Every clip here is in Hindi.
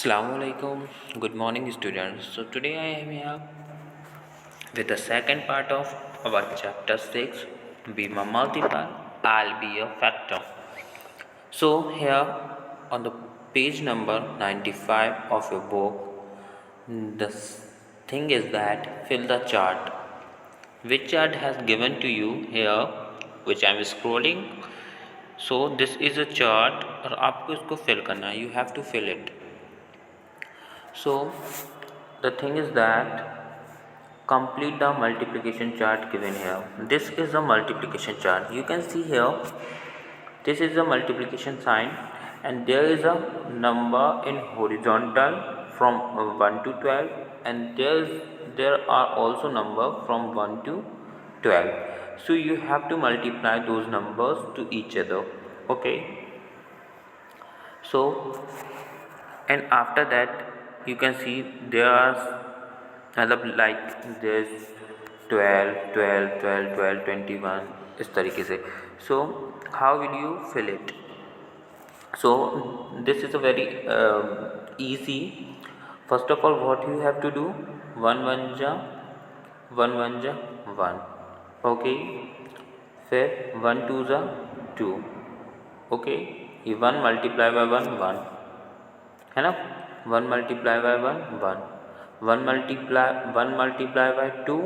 Assalamualaikum. Good morning, students. So today I am here with the second part of our chapter 6. Be my multiple, I'll be a factor. So here on the page number 95 of your book, the thing is that fill the chart. Which chart has given to you here, which I am scrolling. So this is a chart और आपको इसको fill करना है. You have to fill it. So the thing is that complete the multiplication chart given here. This is a multiplication chart. You can see here, this is a multiplication sign and there is a number in horizontal from 1 to 12 and there are also number from 1 to 12. So you have to multiply those numbers to each other. Okay. So and after that you can see there are like there's 12 12 12 12 21 इस तरीके से. So how will you fill it? So this is a very easy. First of all, what you have to do, 1 1 जा 1. Okay. फिर 1 2 जा 2. Okay. ये 1 मल्टीप्लाई बाय 1 है ना. 1 मल्टीप्लाई बाय 1 1 मल्टीप्लाई बाय 2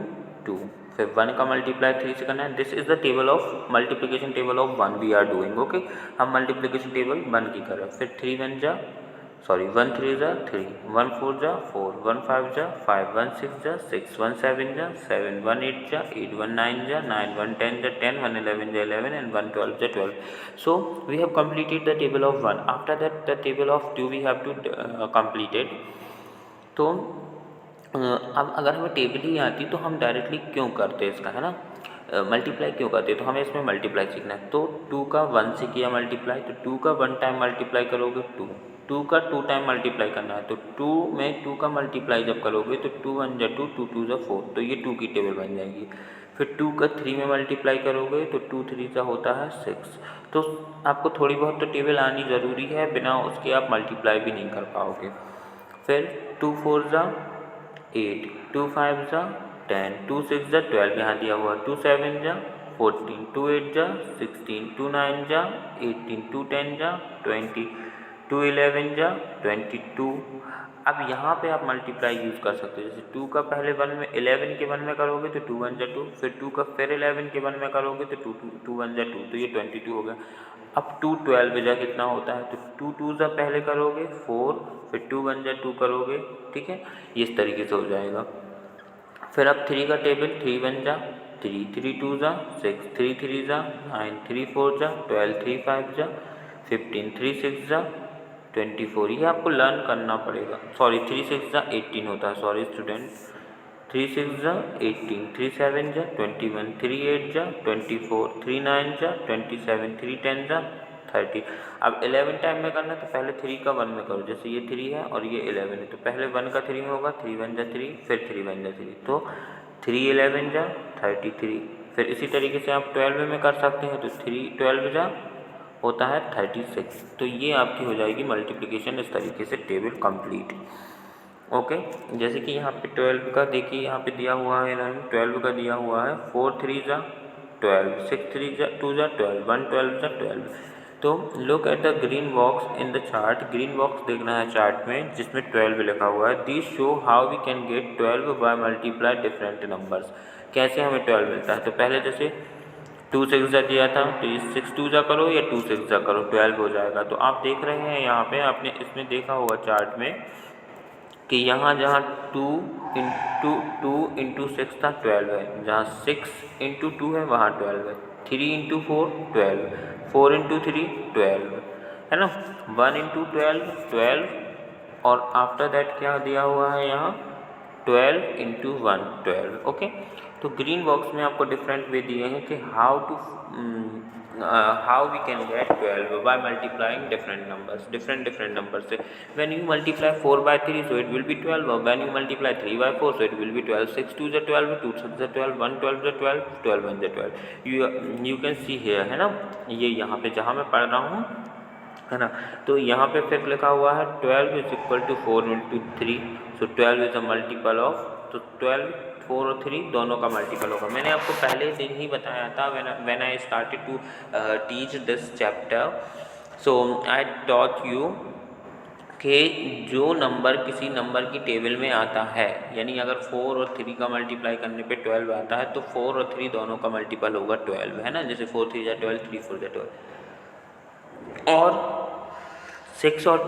फिर 1 का मल्टीप्लाई 3 से करना है. This is the table of multiplication table of 1 we are doing. Okay. हम मल्टीप्लिकेशन टेबल 1 की कर रहे हैं. फिर 3 1 जा 1 3 जा 3 1 4 जा 4 1 5 जा 5 1 6 जा 6 1 7 जा 7 1 8 जा 8 1 9 जा 9 1 10 जा 10 1 11 जा 11 and 1 12 जा 12. So we have completed the table of 1. After that the table of 2 we have to complete it. तो अब अगर हमें टेबल ही आती तो हम डायरेक्टली क्यों करते इसका, है ना, मल्टीप्लाई क्यों करते. तो हमें इसमें मल्टीप्लाई सीखना है. तो 2 का 1 से किया मल्टीप्लाई, तो 2 का 1 टाइम मल्टीप्लाई करोगे 2 का 2 टाइम मल्टीप्लाई करना है. तो 2 में 2 का मल्टीप्लाई जब करोगे तो 2 1 जा 2 2 2 जा 4. तो ये 2 की टेबल बन जाएगी. फिर 2 का 3 में मल्टीप्लाई करोगे तो 2 3 का होता है 6. तो आपको थोड़ी बहुत तो टेबल आनी ज़रूरी है, बिना उसके आप मल्टीप्लाई भी नहीं कर पाओगे. फिर 2 4 जा 8 2 5 जा 10 2 6 जा 12 यहाँ दिया हुआ. 2 7 जा 14 2 8 जा 16 2 9 जा 18 2 10 जा 20 2 11 जा 22. अब यहाँ पे आप मल्टीप्लाई यूज़ कर सकते हो. जैसे 2 का पहले 1 में 11 के 1 में करोगे तो 2 1 जा 2. फिर 2 का फिर 11 के 1 में करोगे तो 2 1 जा 2. तो ये 22 हो गया. अब 2 12 जा कितना होता है, तो 2 2 जा पहले करोगे 4 फिर 2 1 जा 2 करोगे. ठीक है, ये इस तरीके से हो जाएगा. फिर अब 3 का टेबल 3 1 जा 3 3 2 जा 6 3 3 जा 9 3 4 जा 12 3 5 जा 15 3 6 जा 24. ये आपको लर्न करना पड़ेगा. 3 6 जा 18 होता है. Sorry student. 3 6 जा 18 3 7 जा 21 3 8 जा 24 3 9 जा 27 3 10 जा 30. अब 11 टाइम में करना है तो पहले 3 का 1 में करो. जैसे ये 3 है और ये 11 है तो पहले 1 का 3 में होगा. 3 1 जा 3 फिर 3 1 जा 3. तो 3 11 जा 33. फिर इसी तरीके से आप 12 में कर सकते हैं. तो 3 12 जा होता है 36. तो ये आपकी हो जाएगी मल्टीप्लिकेशन इस तरीके से टेबल कंप्लीट. ओके. जैसे कि यहाँ पे 12 का देखिए यहाँ पे दिया हुआ है ना, 12 का दिया हुआ है 4 3 जा 12 6 3 जा 2 जा 12 1 12 जा 12. तो look at the green box in the chart. Green box देखना है चार्ट में जिसमें 12 लिखा हुआ है. This show how we can get 12 by multiply different numbers. कैसे हमें 12 मिलता है. तो पहले जैसे 2 6 जा दिया था तो ये 6 2 जा करो या 2 6 जा करो 12 हो जाएगा. तो आप देख रहे हैं यहाँ पे आपने इसमें देखा होगा चार्ट में कि यहाँ जहाँ 2 इंटू 6 था 12 है. जहाँ 6 इंटू 2 है वहाँ 12 है. 3 इंटू 4 12 4 इंटू 3 12 है ना. 1 इंटू 12 और आफ्टर दैट क्या दिया हुआ है यहाँ 12 इंटू 1 12. ओके. तो ग्रीन बॉक्स में आपको डिफरेंट वे दिए हैं कि how we can get 12 by multiplying different numbers से. When you multiply 4 by 3 so it will be 12. When you multiply 3 by 4 so it will be 12. 6 2 जा 12 2 6 जा 12 1 12 जा 12 12 1 जा 12. यू कैन सी हियर, है ना. ये यहाँ पे जहाँ मैं पढ़ रहा हूँ है ना। तो यहाँ पे फिर लिखा हुआ है 12 is equal to 4 into 3, so 12 is a multiple of, तो 12 4 और 3 दोनों का मल्टीपल होगा। मैंने आपको पहले दिन ही बताया था when I started to teach this chapter, so I taught you कि जो नंबर किसी नंबर की टेबल में आता है, यानी अगर 4 और 3 का मल्टीप्लाई करने पे 12 आता है तो 4 और 3 दोनों का मल्टीपल होगा 12, है ना। जैसे 4 3 जा 12, 3 4 जा 12, और 6 और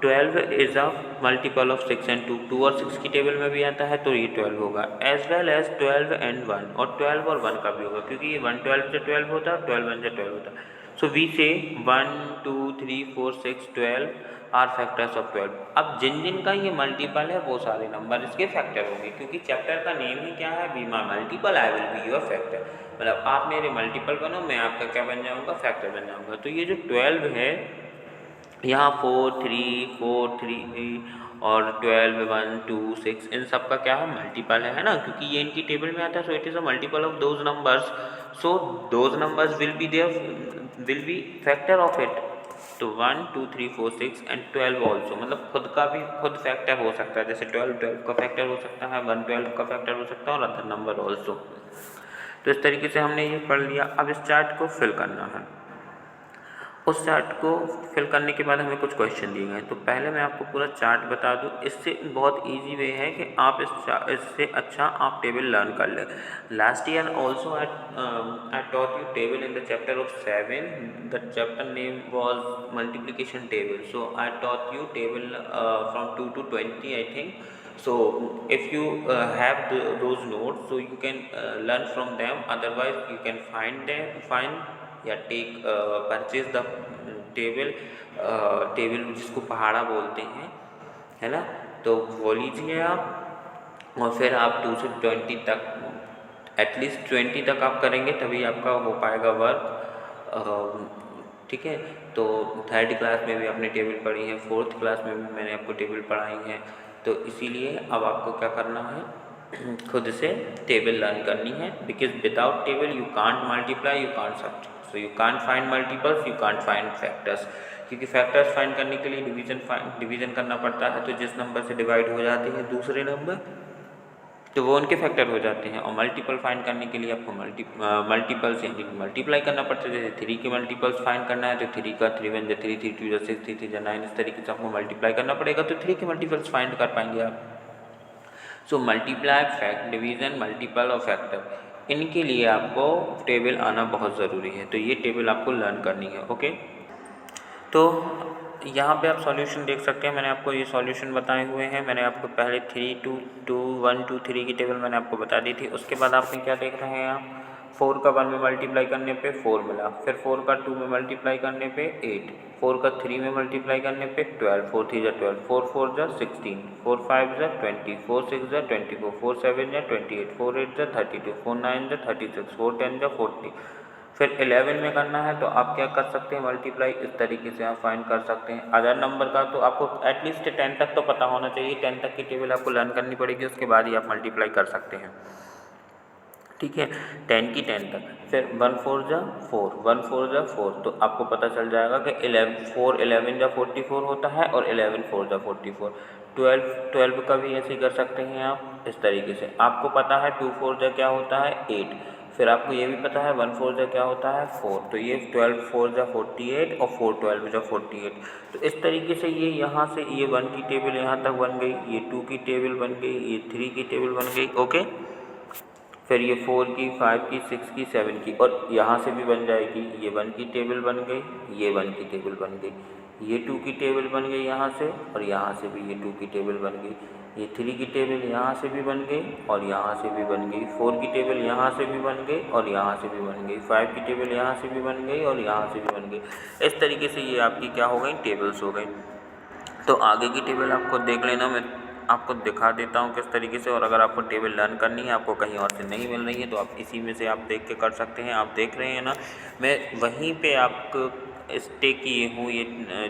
12 is a multiple of 6 and 2, 2 और 6 की टेबल में भी आता है तो ये 12 होगा, एज वेल एज 12 एंड 1, और 12 और 1 का भी होगा, क्योंकि ये 1 12 से 12 होता है, 12 1 से 12 होता है। सो वी से 1 2 3 4 6 12 आर फैक्टर्स ऑफ 12। अब जिन जिन का ये मल्टीपल है वो सारे नंबर इसके फैक्टर होंगे, क्योंकि चैप्टर का नेम ही क्या है, be my multiple I will be your factor, मतलब आप मेरे मल्टीपल बनो, मैं आपका क्या बन जाऊँगा, फैक्टर बन जाऊँगा। तो ये जो 12 है यहाँ 4 3 4 3 और 12 1 2 6 इन सब का क्या है, मल्टीपल है ना, क्योंकि ये इनकी टेबल में आता है। So it is a multiple of those numbers, so those numbers will be factor of it. तो 1 2 3 4 6 एंड 12 ऑल्सो, मतलब खुद का भी खुद फैक्टर हो सकता है, जैसे 12 12 का फैक्टर हो सकता है, 1 12 का फैक्टर हो सकता है, और अदर नंबर ऑल्सो। तो इस तरीके से हमने ये पढ़ लिया। अब इस चार्ट को फिल करना है। उस चार्ट को फिल करने के बाद हमें कुछ क्वेश्चन दिए गए। तो पहले मैं आपको पूरा चार्ट बता दूं, इससे बहुत इजी वे है कि आप इससे अच्छा आप टेबल लर्न कर लें। Last year also I taught you table in the chapter of 7, the chapter name was multiplication table, so I taught you table from 2 to 20 I think. So if you have those notes, so you can learn from them, otherwise you can find या टेक परचेज द टेबल जिसको पहाड़ा बोलते हैं, है ना, तो वो लीजिए आप, और फिर आप 2 से 20 तक, एटलीस्ट 20 तक आप करेंगे तभी आपका हो पाएगा वर्क, ठीक है। तो 3rd क्लास में भी आपने टेबल पढ़ी है, 4th क्लास में भी मैंने आपको टेबल पढ़ाई है, तो इसीलिए अब आपको क्या करना है, खुद से टेबल लर्न करनी है, because without table you can't multiply, you can't subtract, so you can't find multiples, you can't find factors, क्योंकि फैक्टर्स फाइंड करने के लिए डिवीजन करना पड़ता है। तो जिस नंबर से डिवाइड हो जाते हैं दूसरे नंबर, तो वो उनके फैक्टर हो जाते हैं, और मल्टीपल फाइंड करने के लिए आपको मल्टीपल्स यानी मल्टीप्लाई करना पड़ता है। जैसे 3 के मल्टीपल्स फाइंड करना है तो 3 का 3 1 3 3 2 6 3 3 9, इस तरीके से आपको मल्टीप्लाई करना पड़ेगा, तो 3 के मल्टीपल्स फाइंड कर पाएंगे आप। So multiply, fact, division, multiple और फैक्टर, इनके लिए आपको टेबल आना बहुत ज़रूरी है, तो ये टेबल आपको लर्न करनी है। ओके, तो यहाँ पे आप सॉल्यूशन देख सकते हैं, मैंने आपको ये सॉल्यूशन बताए हुए हैं। मैंने आपको पहले 3 2 2 1 2 3 की टेबल मैंने आपको बता दी थी। उसके बाद आपने क्या देख रहे हैं, आप 4 का 1 में मल्टीप्लाई करने पे 4 मिला, फिर 4 का 2 में मल्टीप्लाई करने पे 8, 4 का 3 में मल्टीप्लाई करने पे 12, 4 3 जा 12, 4 4 जा 16, 4 5 जा 20, 4 6 जा 24, 4 7 जा 28, 4 8 जा 32, 4 9 जा 36, 4 10 जा 40। फिर 11 में करना है तो आप क्या कर सकते हैं, मल्टीप्लाई इस तरीके से आप फाइंड कर सकते हैं। अदर नंबर का तो आपको एटलीस्ट 10 तक तो पता होना चाहिए, 10 तक की टेबल आपको लर्न करनी पड़ेगी, उसके बाद ही आप मल्टीप्लाई कर सकते हैं, ठीक है। 10 की 10 तक, फिर 1 4 जा 4, 1 4 जा 4, तो आपको पता चल जाएगा कि 4 11 जा 44 होता है, और 11 4 जा 44। 12 का भी ऐसे ही कर सकते हैं आप इस तरीके से। आपको पता है 2 4 जा क्या होता है 8, फिर आपको ये भी पता है 1 4 जा क्या होता है 4, तो ये 12 4 जा 48 और 4 12 जा 48। तो इस तरीके से ये यहाँ से ये 1 की टेबल यहाँ तक बन गई, ये 2 की टेबल बन गई, ये 3 की टेबल बन गई। ओके, फिर ये 4 की 5 की 6 की 7 की, और यहाँ से भी बन जाएगी, ये 1 की टेबल बन गई, ये 1 की टेबल बन गई, ये 2 की टेबल बन गई यहाँ से, और यहाँ से भी ये 2 की टेबल बन गई, ये 3 की टेबल यहाँ से भी बन गई, और यहाँ से भी बन गई, 4 की टेबल यहाँ से भी बन गई, और यहाँ से भी बन गई, 5 की टेबल यहाँ से भी बन गई, और यहाँ से भी बन गई। इस तरीके से ये आपकी क्या हो गई, टेबल्स हो गई। तो आगे की टेबल आपको देख लेना, मैं आपको दिखा देता हूँ किस तरीके से, और अगर आपको टेबल लर्न करनी है, आपको कहीं और से नहीं मिल रही है, तो आप इसी में से आप देख के कर सकते हैं। आप देख रहे हैं ना, मैं वहीं पे आपको स्टे किए हूँ, ये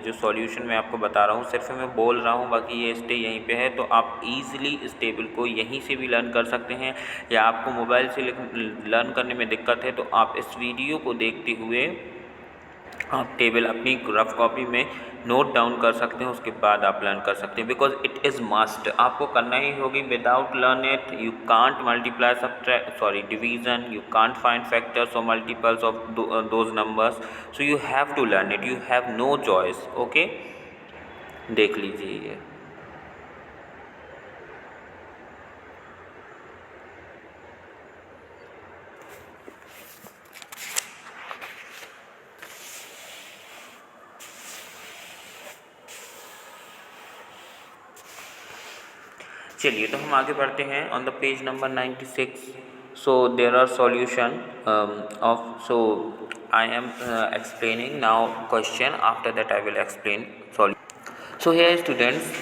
जो सॉल्यूशन मैं आपको बता रहा हूँ सिर्फ मैं बोल रहा हूँ, बाकी ये स्टे यहीं पे है, तो आप ईज़िली इस टेबल को यहीं से भी लर्न कर सकते हैं। या आपको मोबाइल से लर्न करने में दिक्कत है तो आप इस वीडियो को देखते हुए आप टेबल अपनी रफ कॉपी में नोट डाउन कर सकते हैं, उसके बाद आप लर्न कर सकते हैं, बिकॉज इट इज़ मस्ट, आपको करना ही होगी। Without learn it you can't multiply division, you can't find factors और multiples of those numbers, so you have to learn it, you have no choice. Okay, देख लीजिए ये। चलिए तो हम आगे बढ़ते हैं on the page number 96। So there are solution of, so I am explaining now question, after that I will explain solution. So here students,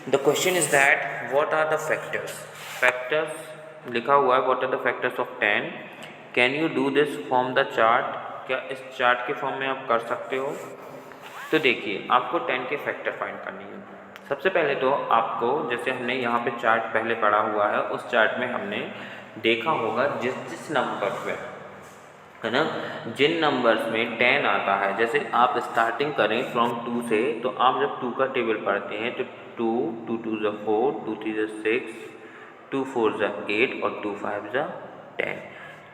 the question is that what are the factors, factors लिखा हुआ है, what are the factors of 10, can you do this from the chart, क्या इस चार्ट के फॉर्म में आप कर सकते हो। तो देखिए, आपको 10 के फैक्टर फाइंड करनी है। सबसे पहले तो आपको, जैसे हमने यहाँ पे चार्ट पहले पढ़ा हुआ है, उस चार्ट में हमने देखा होगा जिस जिस नंबर में, है ना, जिन नंबर्स में 10 आता है, जैसे आप स्टार्टिंग करें फ्रॉम 2 से, तो आप जब 2 का टेबल पढ़ते हैं तो 2, 2 2 ज़ा 4, 2 3 ज़ा 6, 2 4 ज़ा 8 और 2 5 ज़ा 10।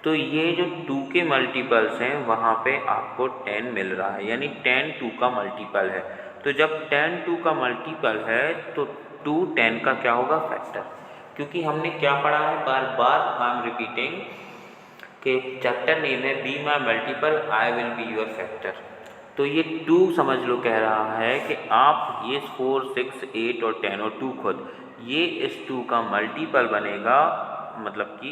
तो ये जो 2 के मल्टीपल्स हैं वहाँ पे आपको 10 मिल रहा है, यानी 10 2 का मल्टीपल है। तो जब 10 2 का मल्टीपल है तो 2 10 का क्या होगा, फैक्टर। क्योंकि हमने क्या पढ़ा है, बार बार आई एम रिपीटिंग कि चैप्टर नेम है be my multiple, I will be your factor. तो ये 2 समझ लो कह रहा है कि आप ये 4 6 8 और 10 और 2 खुद, ये इस 2 का मल्टीपल बनेगा, मतलब कि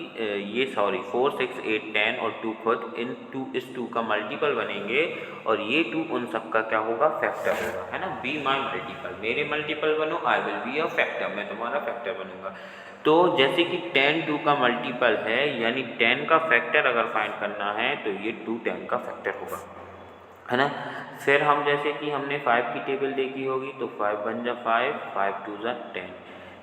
ये 4 6 8 10 और 2 खुद इस 2 का मल्टीपल बनेंगे, और ये 2 उन सब का क्या होगा, फैक्टर होगा, है ना। बी माई मल्टीपल, मेरे मल्टीपल बनो, I will be your factor, मैं तुम्हारा फैक्टर बनूंगा। तो जैसे कि 10 2 का मल्टीपल है, यानी 10 का फैक्टर अगर फाइंड करना है तो ये 2 10 का फैक्टर होगा, है ना। फिर हम, जैसे कि हमने 5 की टेबल देखी होगी, तो 5 1 जा 5, 5 2 जा 10,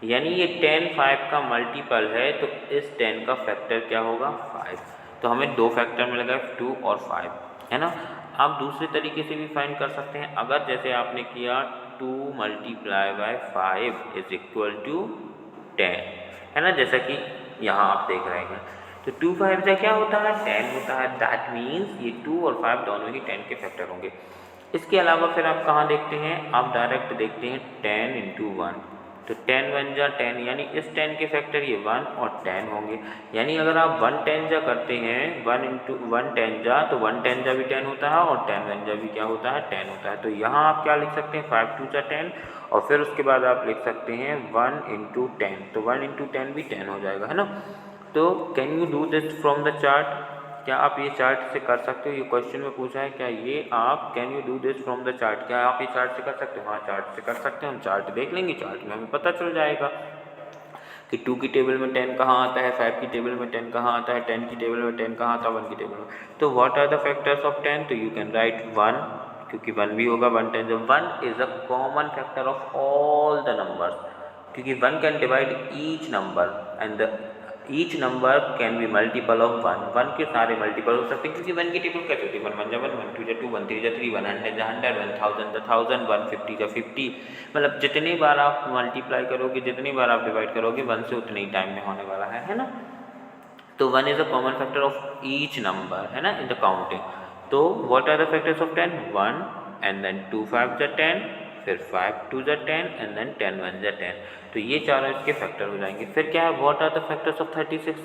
यानी ये 10 5 का मल्टीपल है, तो इस 10 का फैक्टर क्या होगा, 5। तो हमें 2 फैक्टर मिल गए, 2 और 5, है ना। आप दूसरे तरीके से भी फाइंड कर सकते हैं, अगर जैसे आपने किया 2 multiply by 5 is equal to 10, है ना, जैसा कि यहाँ आप देख रहे हैं। तो 2 5 जा क्या होता है, 10 होता है, दैट मीन्स ये 2 और 5 दोनों ही 10 के फैक्टर होंगे। इसके अलावा फिर आप कहाँ देखते हैं, आप डायरेक्ट देखते हैं 10 इंटू 1, तो 10 1 जा 10, यानी इस 10 के फैक्टर ये 1 और 10 होंगे। यानी अगर आप 1 10 जा करते हैं, 1 इंटू 1 10 जा, तो 1 10 जा भी 10 होता है और 10 1 जा भी क्या होता है, 10 होता है। तो यहाँ आप क्या लिख सकते हैं, 5 2 जा 10, और फिर उसके बाद आप लिख सकते हैं 1 इंटू 10, तो 1 इंटू 10 भी 10 हो जाएगा, है ना। तो can you do this from the chart, क्या आप ये चार्ट से कर सकते हो, ये क्वेश्चन में पूछा है, क्या ये आप can you do this from the chart, क्या आप ये चार्ट से कर सकते हो। हाँ, चार्ट से कर सकते हैं, हम चार्ट देख लेंगे, चार्ट में हमें पता चल जाएगा कि 2 की टेबल में 10 कहाँ आता है, 5 की टेबल में 10 कहाँ आता है, 10 की टेबल में 10 कहाँ आता है, 1 की टेबल में। तो what are the factors of 10, तो यू कैन राइट 1, क्योंकि 1 भी होगा, 1 10 जब 1 is a common factor of all the numbers, क्योंकि 1 can divide each number and each number can be multiple of 1, 1 के सारे मल्टीपल हो सकते हैं, क्योंकि 1 की टेबल कैसे होती है, 1 1 जा 1, 1 2 जा 2, 1 3 जा 3, 100 जा 100, 1000 जा 1000, 150 जा 50, मतलब जितनी बार आप मल्टीप्लाई करोगे, जितनी बार आप डिवाइड करोगे, 1 से उतने ही टाइम में होने वाला है ना। तो 1 is a common factor of each number, है ना, इन द काउंटिंग। तो what are the factors of 10, 1 and then 2 5 जा 10, फिर 5 2 जा 10 एंड देन 10 1 जा 10, तो ये चारों इसके फैक्टर हो जाएंगे। फिर क्या है, what are the factors of 36,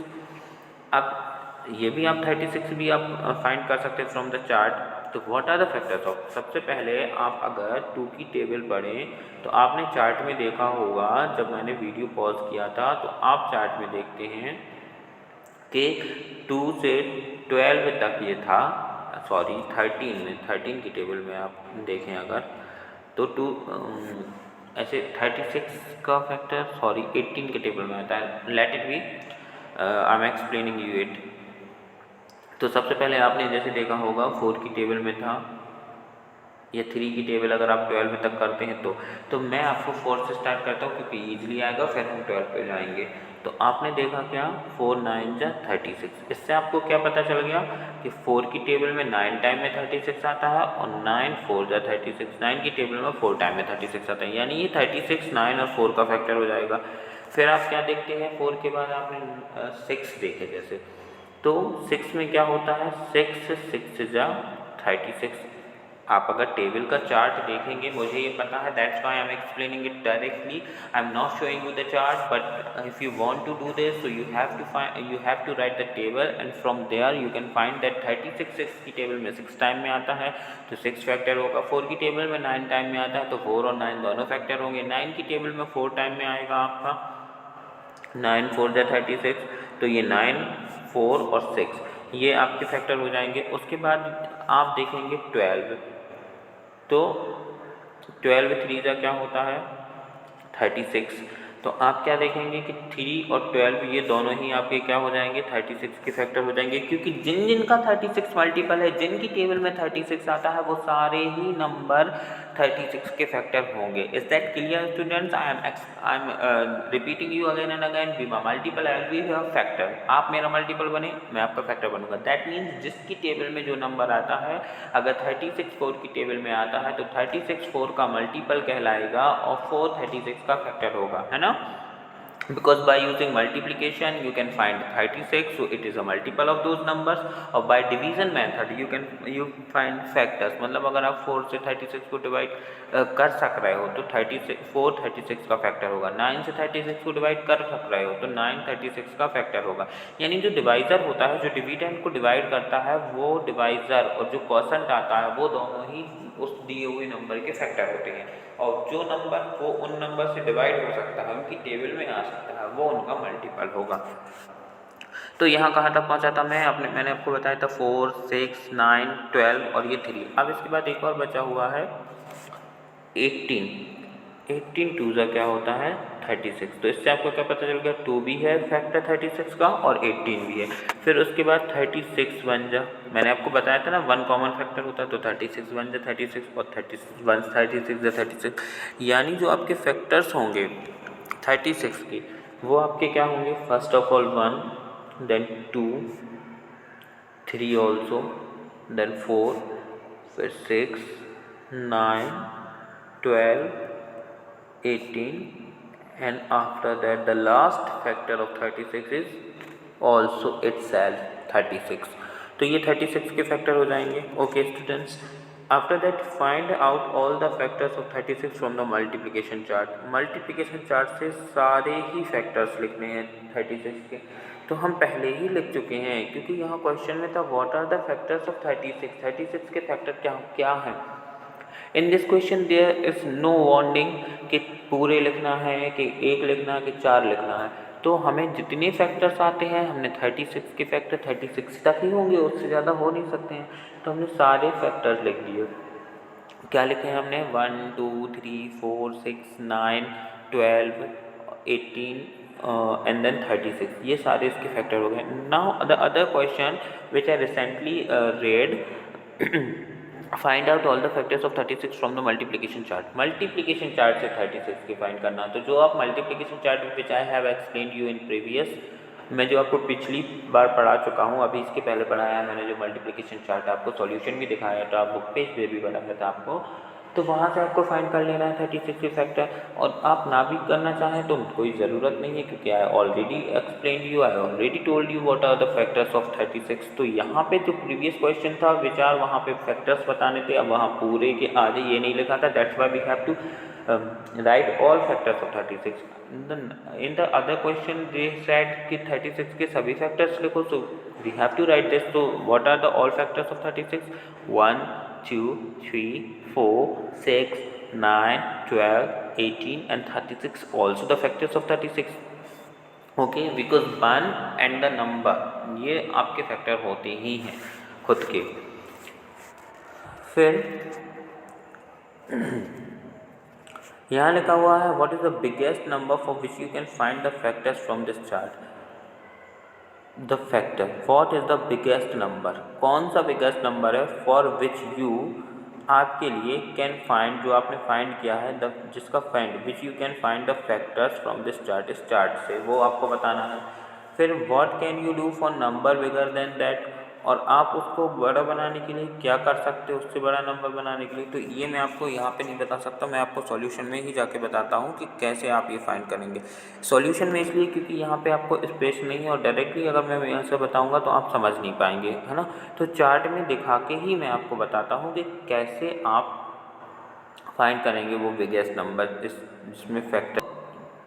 अब ये भी आप 36 भी आप फाइंड कर सकते हैं फ्रॉम द चार्ट। तो what are the factors of, सबसे पहले आप अगर 2 की टेबल पढ़ें तो आपने चार्ट में देखा होगा, जब मैंने वीडियो पॉज किया था तो आप चार्ट में देखते हैं कि 2 से 12 तक ये था, सॉरी 13 की टेबल में आप देखें अगर, तो 2 ऐसे 36 का फैक्टर, सॉरी 18 के टेबल में आता है, let it be, I am explaining you it. तो सबसे पहले आपने जैसे देखा होगा 4 की टेबल में था या 3 की टेबल अगर आप 12 तक करते हैं तो मैं आपको 4 से स्टार्ट करता हूँ क्योंकि ईजिली आएगा, फिर हम 12 पे जाएंगे। तो आपने देखा क्या 4 9 जा 36। इससे आपको क्या पता चल गया कि 4 की टेबल में 9 टाइम में 36 आता है और 9 4 जा 36, 9 की टेबल में 4 टाइम में 36 आता है, यानी ये 36 9 और 4 का फैक्टर हो जाएगा। फिर आप क्या देखते हैं 4 के बाद आपने 6 देखे जैसे, तो 6 में क्या होता है 6 6 जा 36। आप अगर टेबल का चार्ट देखेंगे, मुझे ये पता है, that's why I am explaining it directly, I am not showing you the chart, but if you want to do this so you have to write the table and from there you can find that 36 6 की टेबल में 6 टाइम में आता है तो 6 फैक्टर होगा, 4 की टेबल में 9 टाइम में आता है तो 4 और 9 दोनों फैक्टर होंगे, 9 की टेबल में 4 टाइम में आएगा आपका 9 4 जा 36, तो ये 9 4 और 6 ये आपके फैक्टर हो जाएंगे। उसके बाद आप देखेंगे 12, तो 12 3 जा क्या होता है 36, तो आप क्या देखेंगे कि 3 और 12 ये दोनों ही आपके क्या हो जाएंगे 36 के फैक्टर हो जाएंगे, क्योंकि जिनका 36 मल्टीपल है, जिनकी टेबल में 36 आता है वो सारे ही नंबर 36 के फैक्टर होंगे। Is that clear students? I am repeating you again and again, be my multiple I will be your factor. आप मेरा मल्टीपल बने, मैं आपका फैक्टर बनूंगा। दैट मीन्स जिसकी टेबल में जो नंबर आता है, अगर 36 4 की टेबल में आता है तो 36 4 का मल्टीपल कहलाएगा और 4 36 का फैक्टर होगा, है ना? because by using multiplication you can find 36, so it is a multiple of those numbers, और by division method you find factors, मतलब अगर आप 4 से 36 को डिवाइड कर सक रहे हो तो 4 36 का फैक्टर होगा, 9 से 36 को डिवाइड कर सक रहे हो तो 9 36 का फैक्टर होगा। यानी जो डिवाइज़र होता है, जो डिविडेंड को डिवाइड करता है, वो डिवाइज़र और जो क्वोशंट आता है वो दोनों ही उस दिए हुए नंबर के फैक्टर होते हैं, और जो नंबर वो उन नंबर से डिवाइड हो सकता है, उनकी टेबल में आ सकता है, वो उनका मल्टीपल होगा। तो यहाँ कहाँ तक पहुँचा था मैंने आपको बताया था 4 6 9 12 और ये 3। अब इसके बाद एक और बचा हुआ है 18 2 जा क्या होता है 36, तो इससे आपको क्या पता चल गया 2 भी है फैक्टर 36 का और 18 भी है। फिर उसके बाद 36 1 जा, मैंने आपको बताया था ना 1 कॉमन फैक्टर होता है, तो 36 1 जा 36 और 36 जा 36, यानी जो आपके फैक्टर्स होंगे 36 के वो आपके क्या होंगे, first of all 1, then 2 3 also, then 4, फिर 6 9 12 18, and after that the last factor of 36 is also itself 36, तो ये 36 के फैक्टर हो जाएंगे। Okay students, after that find out all the factors of 36 from the multiplication chart. Multiplication chart से सारे ही फैक्टर्स लिखने हैं 36 के, तो हम पहले ही लिख चुके हैं, क्योंकि यहाँ क्वेश्चन में था what are the factors of 36 के फैक्टर क्या हैं। In this question there is no warning कि पूरे लिखना है कि एक लिखना है कि 4 लिखना है, तो हमें जितने फैक्टर्स आते हैं, हमने 36 के फैक्टर 36 तक ही होंगे, उससे ज़्यादा हो नहीं सकते हैं, तो हमने सारे फैक्टर्स लिख दिए। क्या लिखे हैं हमने 1 2 3 4 6 9 12 18 एंड देन 36, ये सारे इसके फैक्टर हो गए। Now the other question which I recently red, find out all the factors of 36 from the multiplication chart. Multiplication chart से 36 की फाइंड करना, तो जो आप multiplication chart which I have explained you in previous, मैं जो आपको पिछली बार पढ़ा चुका हूँ, अभी इसके पहले पढ़ाया मैंने जो मल्टीप्लिकेशन चार्ट, आपको सॉल्यूशन भी दिखाया था, बुक पेज पे भी बताया था आपको, तो वहाँ से आपको फाइंड कर लेना है 36 के फैक्टर। और आप ना भी करना चाहें तो कोई ज़रूरत नहीं है, क्योंकि I already explain you, I already told you what are the factors of 36। तो यहाँ पे जो प्रीवियस क्वेश्चन था विचार, वहाँ पे फैक्टर्स बताने थे, अब वहाँ पूरे के आधे ये नहीं लिखा था, that's why we have to write all factors of 36। In the other question they said कि 36 के सभी फैक्टर्स लिखो, so we have to write this. तो what are the all factors of 36? 1 2 3 4 6 9 12 18 and 36, also the factors of 36. Okay, because 1 and the number ये आपके फैक्टर होते ही हैं खुद के। फिर यहाँ लिखा हुआ है what is the biggest number for which you can find the factors from this chart. The factor, what is the biggest number, कौन सा बिगेस्ट नंबर है फॉर विच यू आपके लिए कैन फाइंड, जो आपने फाइंड किया है, द जिसका find which you can find the factors from this chart, इस चार्ट से वो आपको बताना है। फिर what can you do for number bigger than that, और आप उसको बड़ा बनाने के लिए क्या कर सकते हो, उससे बड़ा नंबर बनाने के लिए। तो ये मैं आपको यहाँ पे नहीं बता सकता, मैं आपको सॉल्यूशन में ही जाके बताता हूँ कि कैसे आप ये फाइंड करेंगे। सॉल्यूशन में इसलिए क्योंकि यहाँ पे आपको स्पेस नहीं है, और डायरेक्टली अगर मैं यहाँ से बताऊँगा तो आप समझ नहीं पाएंगे, है ना। तो चार्ट में दिखा के ही मैं आपको बताता हूँ कि कैसे आप फाइंड करेंगे वो बिगेस्ट नंबर जिसमें फैक्टर।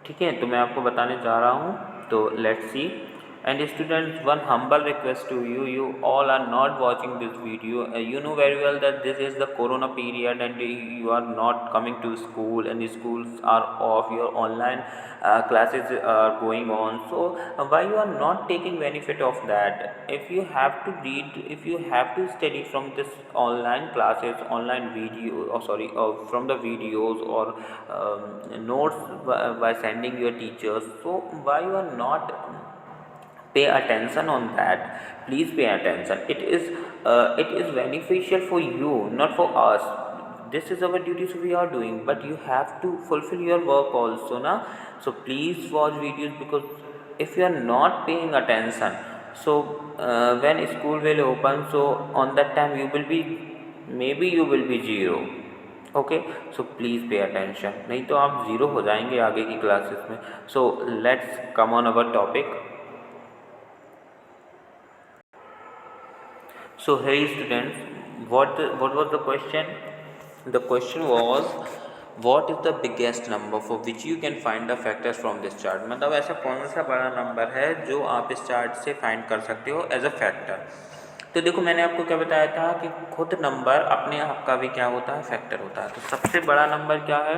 ठीक है, तो मैं आपको बताने जा रहा हूँ, तो let's see. And students, one humble request to you, you all are not watching this video, you know very well that this is the corona period and you are not coming to school and the schools are off, your online classes are going on, so why you are not taking benefit of that? If you have to read, if you have to study from this online classes, online video, or sorry, from the videos or notes by sending your teachers, so why you are not pay attention on that? Please pay attention. It is beneficial for you, not for us. This is our duties we are doing, but you have to fulfill your work also, na. So please watch videos, because if you are not paying attention, so when school will open, so on that time you will be, maybe you will be zero. Okay, so please pay attention, नहीं तो आप ज़ीरो हो जाएंगे आगे की क्लासेस में। So let's come on our topic. So hey students, what was the question? The question was, what is the biggest number for which you can find the factors from this chart? मतलब ऐसा कौन सा बड़ा नंबर है जो आप इस चार्ट से फाइंड कर सकते हो एज अ फैक्टर। तो देखो, मैंने आपको क्या बताया था कि खुद नंबर अपने आप का भी क्या होता है, फैक्टर होता है। तो सबसे बड़ा नंबर क्या है,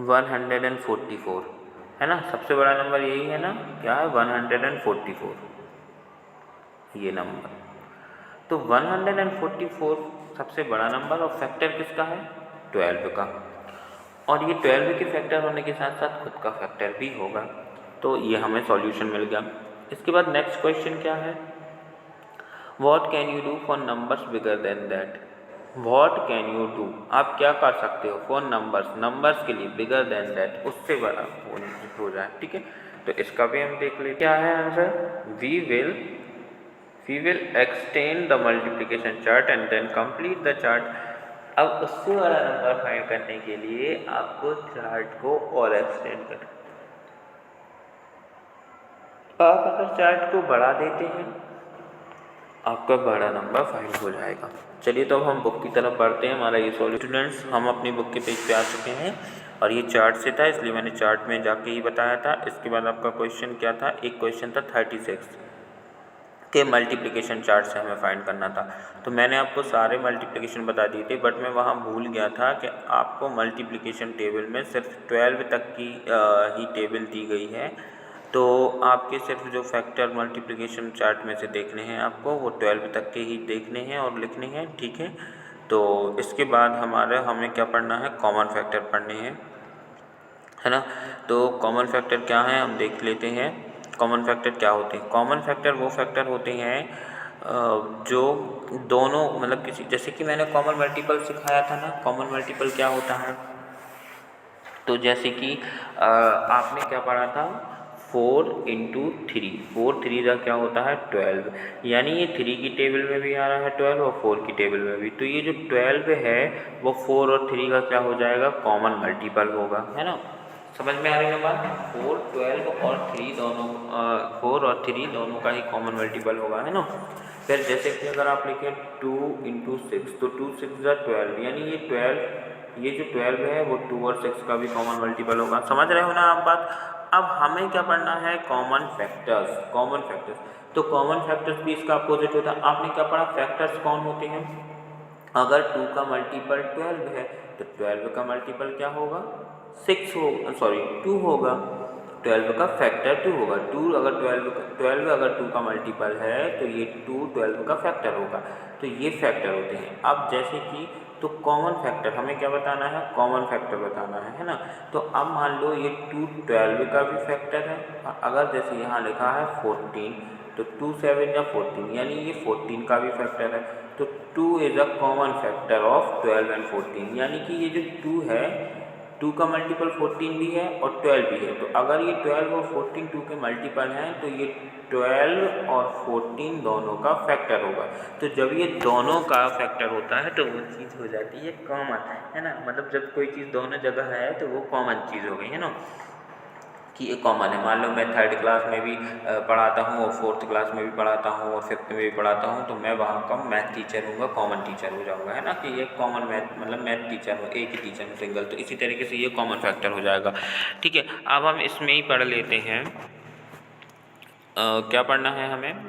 144, है ना। सबसे बड़ा नंबर यही है ना, क्या है, 144 ये नंबर। तो 144 सबसे बड़ा नंबर, और फैक्टर किसका है, 12 का। और ये 12 के फैक्टर होने के साथ साथ खुद का फैक्टर भी होगा। तो ये हमें सॉल्यूशन मिल गया। इसके बाद नेक्स्ट क्वेश्चन क्या है, what can you do for numbers bigger than that. What can you do, आप क्या कर सकते हो, फॉर नंबर्स के लिए, बिगर देन दैट, उससे बड़ा हो जाए। ठीक है, तो इसका भी हम देख लेते क्या है answer. We will extend the multiplication chart and then complete the chart. अब उससे बड़ा नंबर फाइंड करने के लिए आपको चार्ट को और एक्सटेंड करना। आप अगर चार्ट को बढ़ा देते हैं, आपका बड़ा नंबर फाइंड हो जाएगा। चलिए, तो अब हम बुक की तरफ बढ़ते हैं। हमारा ये स्टूडेंट्स, हम अपनी बुक के पेज पे आ चुके हैं, और ये चार्ट से था इसलिए मैंने चार्ट में जाके ही बताया था। इसके बाद आपका क्वेश्चन क्या था, एक क्वेश्चन था 36 के मल्टीप्लिकेशन चार्ट से हमें फाइंड करना था। तो मैंने आपको सारे मल्टीप्लिकेशन बता दिए थे, बट मैं वहाँ भूल गया था कि आपको मल्टीप्लिकेशन टेबल में सिर्फ 12 तक की ही टेबल दी गई है। तो आपके सिर्फ जो फैक्टर मल्टीप्लिकेशन चार्ट में से देखने हैं आपको, वो 12 तक के ही देखने हैं और लिखने हैं। ठीक है, तो इसके बाद हमें क्या पढ़ना है, कॉमन फैक्टर पढ़ने हैं, है ना। तो कॉमन फैक्टर क्या है, हम देख लेते हैं। कॉमन फैक्टर क्या होते हैं, कॉमन फैक्टर वो फैक्टर होते हैं जो दोनों, मतलब किसी, जैसे कि मैंने कॉमन मल्टीपल सिखाया था ना, कॉमन मल्टीपल क्या होता है। तो जैसे कि आपने क्या पढ़ा था, 4 × 3, 4 3 का क्या होता है, 12, यानी ये 3 की टेबल में भी आ रहा है 12 और 4 की टेबल में भी। तो ये जो 12 है वो 4 और 3 का क्या हो जाएगा, कॉमन मल्टीपल होगा, है ना। समझ में आ रही है बात, 4 12 और 3 दोनों, 4 और 3 दोनों का ही कॉमन मल्टीपल होगा, है ना। फिर जैसे कि अगर आप लिखें 2 × 6, तो 2 6 12, यानी ये 12, ये जो 12 है वो 2 और 6 का भी कॉमन मल्टीपल होगा। समझ रहे हो ना आप बात। अब हमें क्या पढ़ना है, कॉमन फैक्टर्स। कॉमन फैक्टर्स, तो कॉमन फैक्टर्स भी इसका अपोजिट होता है। आपने क्या पढ़ा, फैक्टर्स कौन होते हैं, अगर 2 का मल्टीपल 12 है तो 12 का मल्टीपल क्या होगा, 6 होगा, सॉरी 2 होगा। 12 का फैक्टर 2 होगा। 2 अगर 12 अगर 2 का मल्टीपल है तो ये 2 12 का फैक्टर होगा। तो ये फैक्टर होते हैं। अब जैसे कि, तो कॉमन फैक्टर हमें क्या बताना है, कॉमन फैक्टर बताना है ना। तो अब मान लो ये 2 12 का भी फैक्टर है। अगर जैसे यहाँ लिखा है 14, तो 2 7 या 14, यानी ये 14 का भी फैक्टर है। तो 2 is a common factor of 12 and 14, यानी कि ये जो 2 है, 2 का मल्टीपल 14 भी है और 12 भी है। तो अगर ये 12 और 14 2 के मल्टीपल हैं तो ये 12 और 14 दोनों का फैक्टर होगा। तो जब ये दोनों का फैक्टर होता है तो वो चीज़ हो जाती है कॉमन, है ना। मतलब जब कोई चीज़ दोनों जगह है तो वो कॉमन चीज़ हो गई, है ना, कि ये कॉमन है। मान लो मैं 3rd क्लास में भी पढ़ाता हूँ और 4th क्लास में भी पढ़ाता हूँ और 5th में भी पढ़ाता हूँ, तो मैं वहाँ का मैथ टीचर हूँगा, कॉमन टीचर हो जाऊँगा, है ना, कि ये कॉमन मैथ मतलब मैथ टीचर हो, एक ही टीचर हूँ सिंगल। तो इसी तरीके से ये कॉमन फैक्टर हो जाएगा। ठीक है, अब हम इसमें ही पढ़ लेते हैं। क्या पढ़ना है हमें?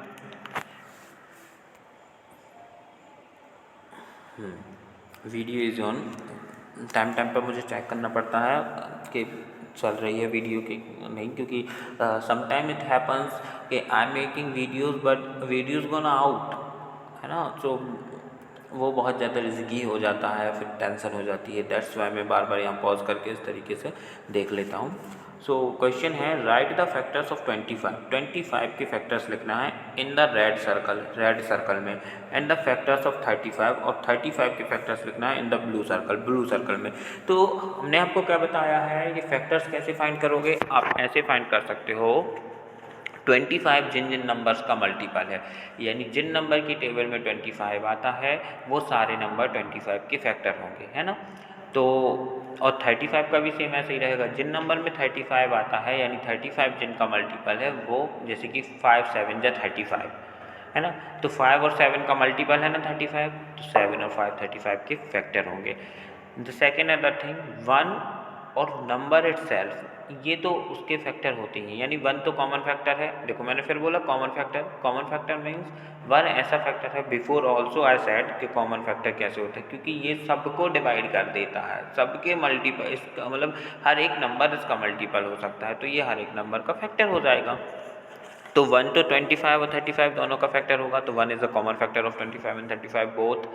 Video is on. Time time पर मुझे चेक करना पड़ता है कि चल रही है वीडियो की नहीं, क्योंकि समटाइम इट हैपन्स कि I am making videos but videos gonna out, है ना। तो वो बहुत ज़्यादा रिस्की हो जाता है, फिर टेंशन हो जाती है। दैट्स वाई मैं बार बार यहाँ पॉज करके इस तरीके से देख लेता हूँ। सो क्वेश्चन है, राइट द फैक्टर्स ऑफ 25। 25 के फैक्टर्स लिखना है इन द रेड सर्कल में, एंड द फैक्टर्स ऑफ 35 और 35 के फैक्टर्स लिखना है इन द ब्लू सर्कल में। तो हमने आपको क्या बताया है, ये फैक्टर्स कैसे फाइंड करोगे? आप ऐसे फाइंड कर सकते हो, 25 जिन जिन नंबर्स का मल्टीपल है, यानी जिन नंबर की टेबल में 25 आता है वो सारे नंबर 25 के फैक्टर होंगे, है ना। तो और 35 का भी सेम ऐसे ही रहेगा, जिन नंबर में 35 आता है यानी 35 जिनका मल्टीपल है वो, जैसे कि 5 7 या 35, है ना। तो 5 और 7 का मल्टीपल है ना 35, तो 7 और 5 35 के फैक्टर होंगे। द सेकेंड अदर थिंग, 1 और नंबर इटसेल्फ, ये तो उसके फैक्टर होते हैं, यानी 1 तो कॉमन फैक्टर है। देखो मैंने फिर बोला कॉमन फैक्टर मीन्स 1 ऐसा फैक्टर है। बिफोर ऑल्सो आई सेड कि कॉमन फैक्टर कैसे होता है, क्योंकि ये सबको डिवाइड कर देता है, सबके मल्टीपल, इसका मतलब हर एक नंबर इसका मल्टीपल हो सकता है, तो ये हर एक नंबर का फैक्टर हो जाएगा। तो 1 तो 25 और 35 दोनों का फैक्टर होगा, तो 1 is a common factor of 25 and 35 both.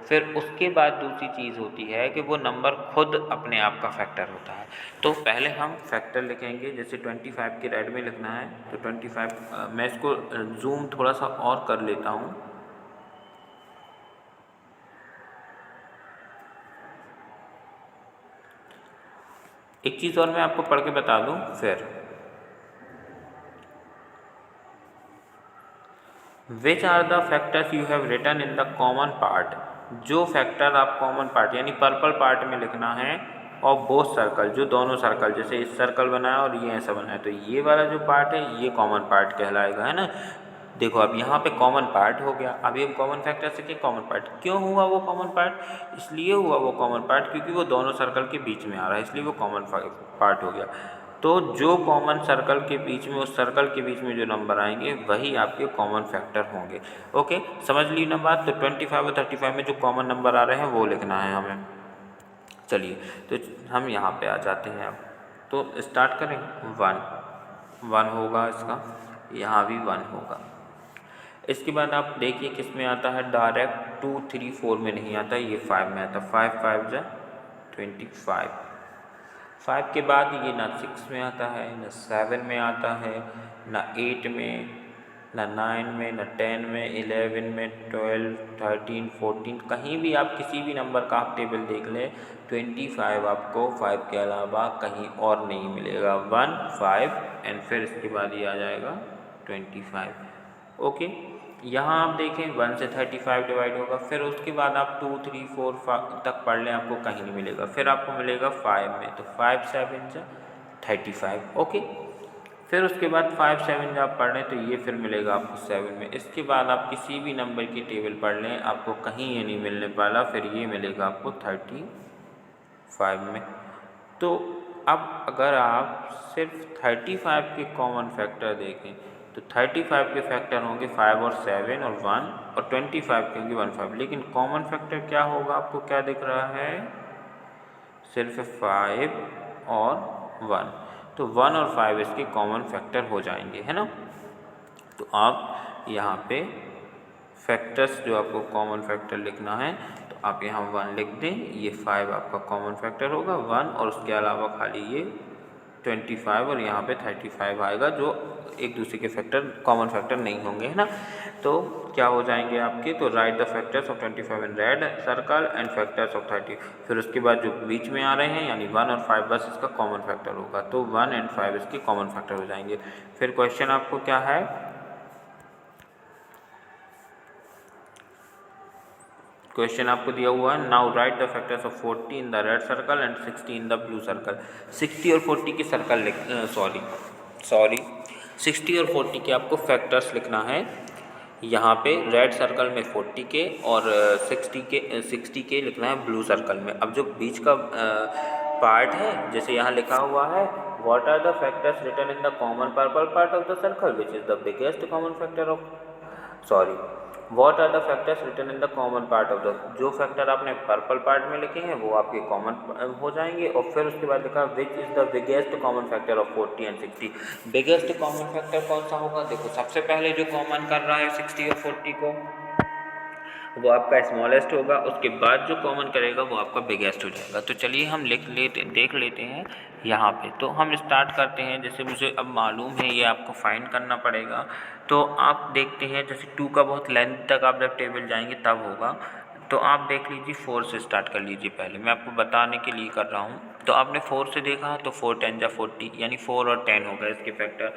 फिर उसके बाद दूसरी चीज़ होती है कि वो नंबर खुद अपने आप का फैक्टर होता है। तो पहले हम फैक्टर लिखेंगे, जैसे 25 के रेड में लिखना है, तो 25 मैं इसको जूम थोड़ा सा और कर लेता हूँ। एक चीज़ और मैं आपको पढ़ के बता दूँ फिर, which are the factors you have written in the common part. जो फैक्टर आप कॉमन पार्ट यानी पर्पल पार्ट में लिखना है, और बोथ सर्कल, जो दोनों सर्कल, जैसे इस सर्कल बना है और ये ऐसा बना है, तो ये वाला जो पार्ट है ये कॉमन पार्ट कहलाएगा, है ना। देखो अब यहाँ पे कॉमन पार्ट हो गया, अभी हम कॉमन फैक्टर से कि कॉमन पार्ट क्यों हुआ वो कॉमन पार्ट, इसलिए हुआ वो कॉमन पार्ट क्योंकि वो दोनों सर्कल के बीच में आ रहा है, इसलिए वो कॉमन पार्ट हो गया। तो जो कॉमन सर्कल के बीच में, उस सर्कल के बीच में जो नंबर आएंगे वही आपके कॉमन फैक्टर होंगे। ओके, समझ ली ना बात। तो 25 और 35 में जो कॉमन नंबर आ रहे हैं वो लिखना है हमें। चलिए तो हम यहाँ पे आ जाते हैं अब, तो स्टार्ट करें। 1 होगा इसका, यहाँ भी 1 होगा। इसके बाद आप देखिए किस में आता है, डायरेक्ट 2 3 4 में नहीं आता, ये 5 में आता। 5 5 जा 25। 5 के बाद ये ना 6 में आता है, ना 7 में आता है, ना 8 में, ना 9 में, ना 10 में, 11 में, 12 13 14, कहीं भी आप किसी भी नंबर का आप टेबल देख लें, 25 आपको 5 के अलावा कहीं और नहीं मिलेगा। 1 5 एंड फिर इसके बाद ये आ जाएगा 25। ओके, यहाँ आप देखें 1 से 35 डिवाइड होगा, फिर उसके बाद आप 2 3 4 5 तक पढ़ लें, आपको कहीं नहीं मिलेगा। फिर आपको मिलेगा 5 में, तो 5 7 से 35। ओके, फिर उसके बाद 5 7 जब आप पढ़ लें तो ये फिर मिलेगा आपको 7 में। इसके बाद आप किसी भी नंबर की टेबल पढ़ लें, आपको कहीं ये नहीं मिलने वाला, फिर ये मिलेगा आपको 35 में। तो अब अगर आप सिर्फ 35 के कॉमन फैक्टर देखें तो 35 के फैक्टर होंगे 5 और 7 और 1, और 25 के होंगे 1 5। लेकिन कॉमन फैक्टर क्या होगा, आपको क्या दिख रहा है, सिर्फ 5 और 1। तो 1 और 5 इसके कॉमन फैक्टर हो जाएंगे, है ना। तो आप यहाँ पे फैक्टर्स जो आपको कॉमन फैक्टर लिखना है, तो आप यहाँ 1 लिख दें, ये 5 आपका कॉमन फैक्टर होगा 1, और उसके अलावा खाली ये 25 और यहाँ पे 35 आएगा, जो एक दूसरे के फैक्टर कॉमन फैक्टर नहीं होंगे, है ना। तो क्या हो जाएंगे आपके, तो right the factors of 25 in red circle and factors of 30। फिर उसके बाद जो बीच में आ रहे हैं यानी 1 और 5 बस इसका कॉमन फैक्टर होगा, तो 1 और 5 इसके कॉमन फैक्टर हो जाएंगे। फिर क्वेश्चन आपको क्या है, क्वेश्चन आपको दिया हुआ है, now right the factors of 40 in the red circle and 60 in the blue circle. 60 और 40 की सर्कल सॉरी 60 और 40 के आपको फैक्टर्स लिखना है। यहाँ पे रेड सर्कल में 40 के और 60 के लिखना है ब्लू सर्कल में। अब जो बीच का पार्ट है, जैसे यहाँ लिखा हुआ है, what are the factors written in the common purple part of the circle which is the biggest common factor of what are the factors written in the common part of the, जो फैक्टर आपने पर्पल पार्ट में लिखे हैं वो आपके कॉमन हो जाएंगे। और फिर उसके बाद लिखा which is the biggest common factor of 40 and 60। Biggest common factor कौन सा होगा, देखो सबसे पहले जो कॉमन कर रहा है 60 और 40 को वो आपका स्मॉलेस्ट होगा, उसके बाद जो कॉमन करेगा वो आपका बिगेस्ट हो जाएगा। तो चलिए हम देख लेते हैं यहाँ पे। तो हम स्टार्ट करते हैं, जैसे मुझे अब मालूम है ये आपको फाइंड करना पड़ेगा। तो आप देखते हैं जैसे 2 का बहुत लेंथ तक आप जब टेबल जाएंगे तब होगा। तो आप देख लीजिए 4 से स्टार्ट कर लीजिए, पहले मैं आपको बताने के लिए कर रहा हूँ। तो आपने 4 से देखा तो 4 10 जा 40 यानी 4 और 10 होगा इसके फैक्टर।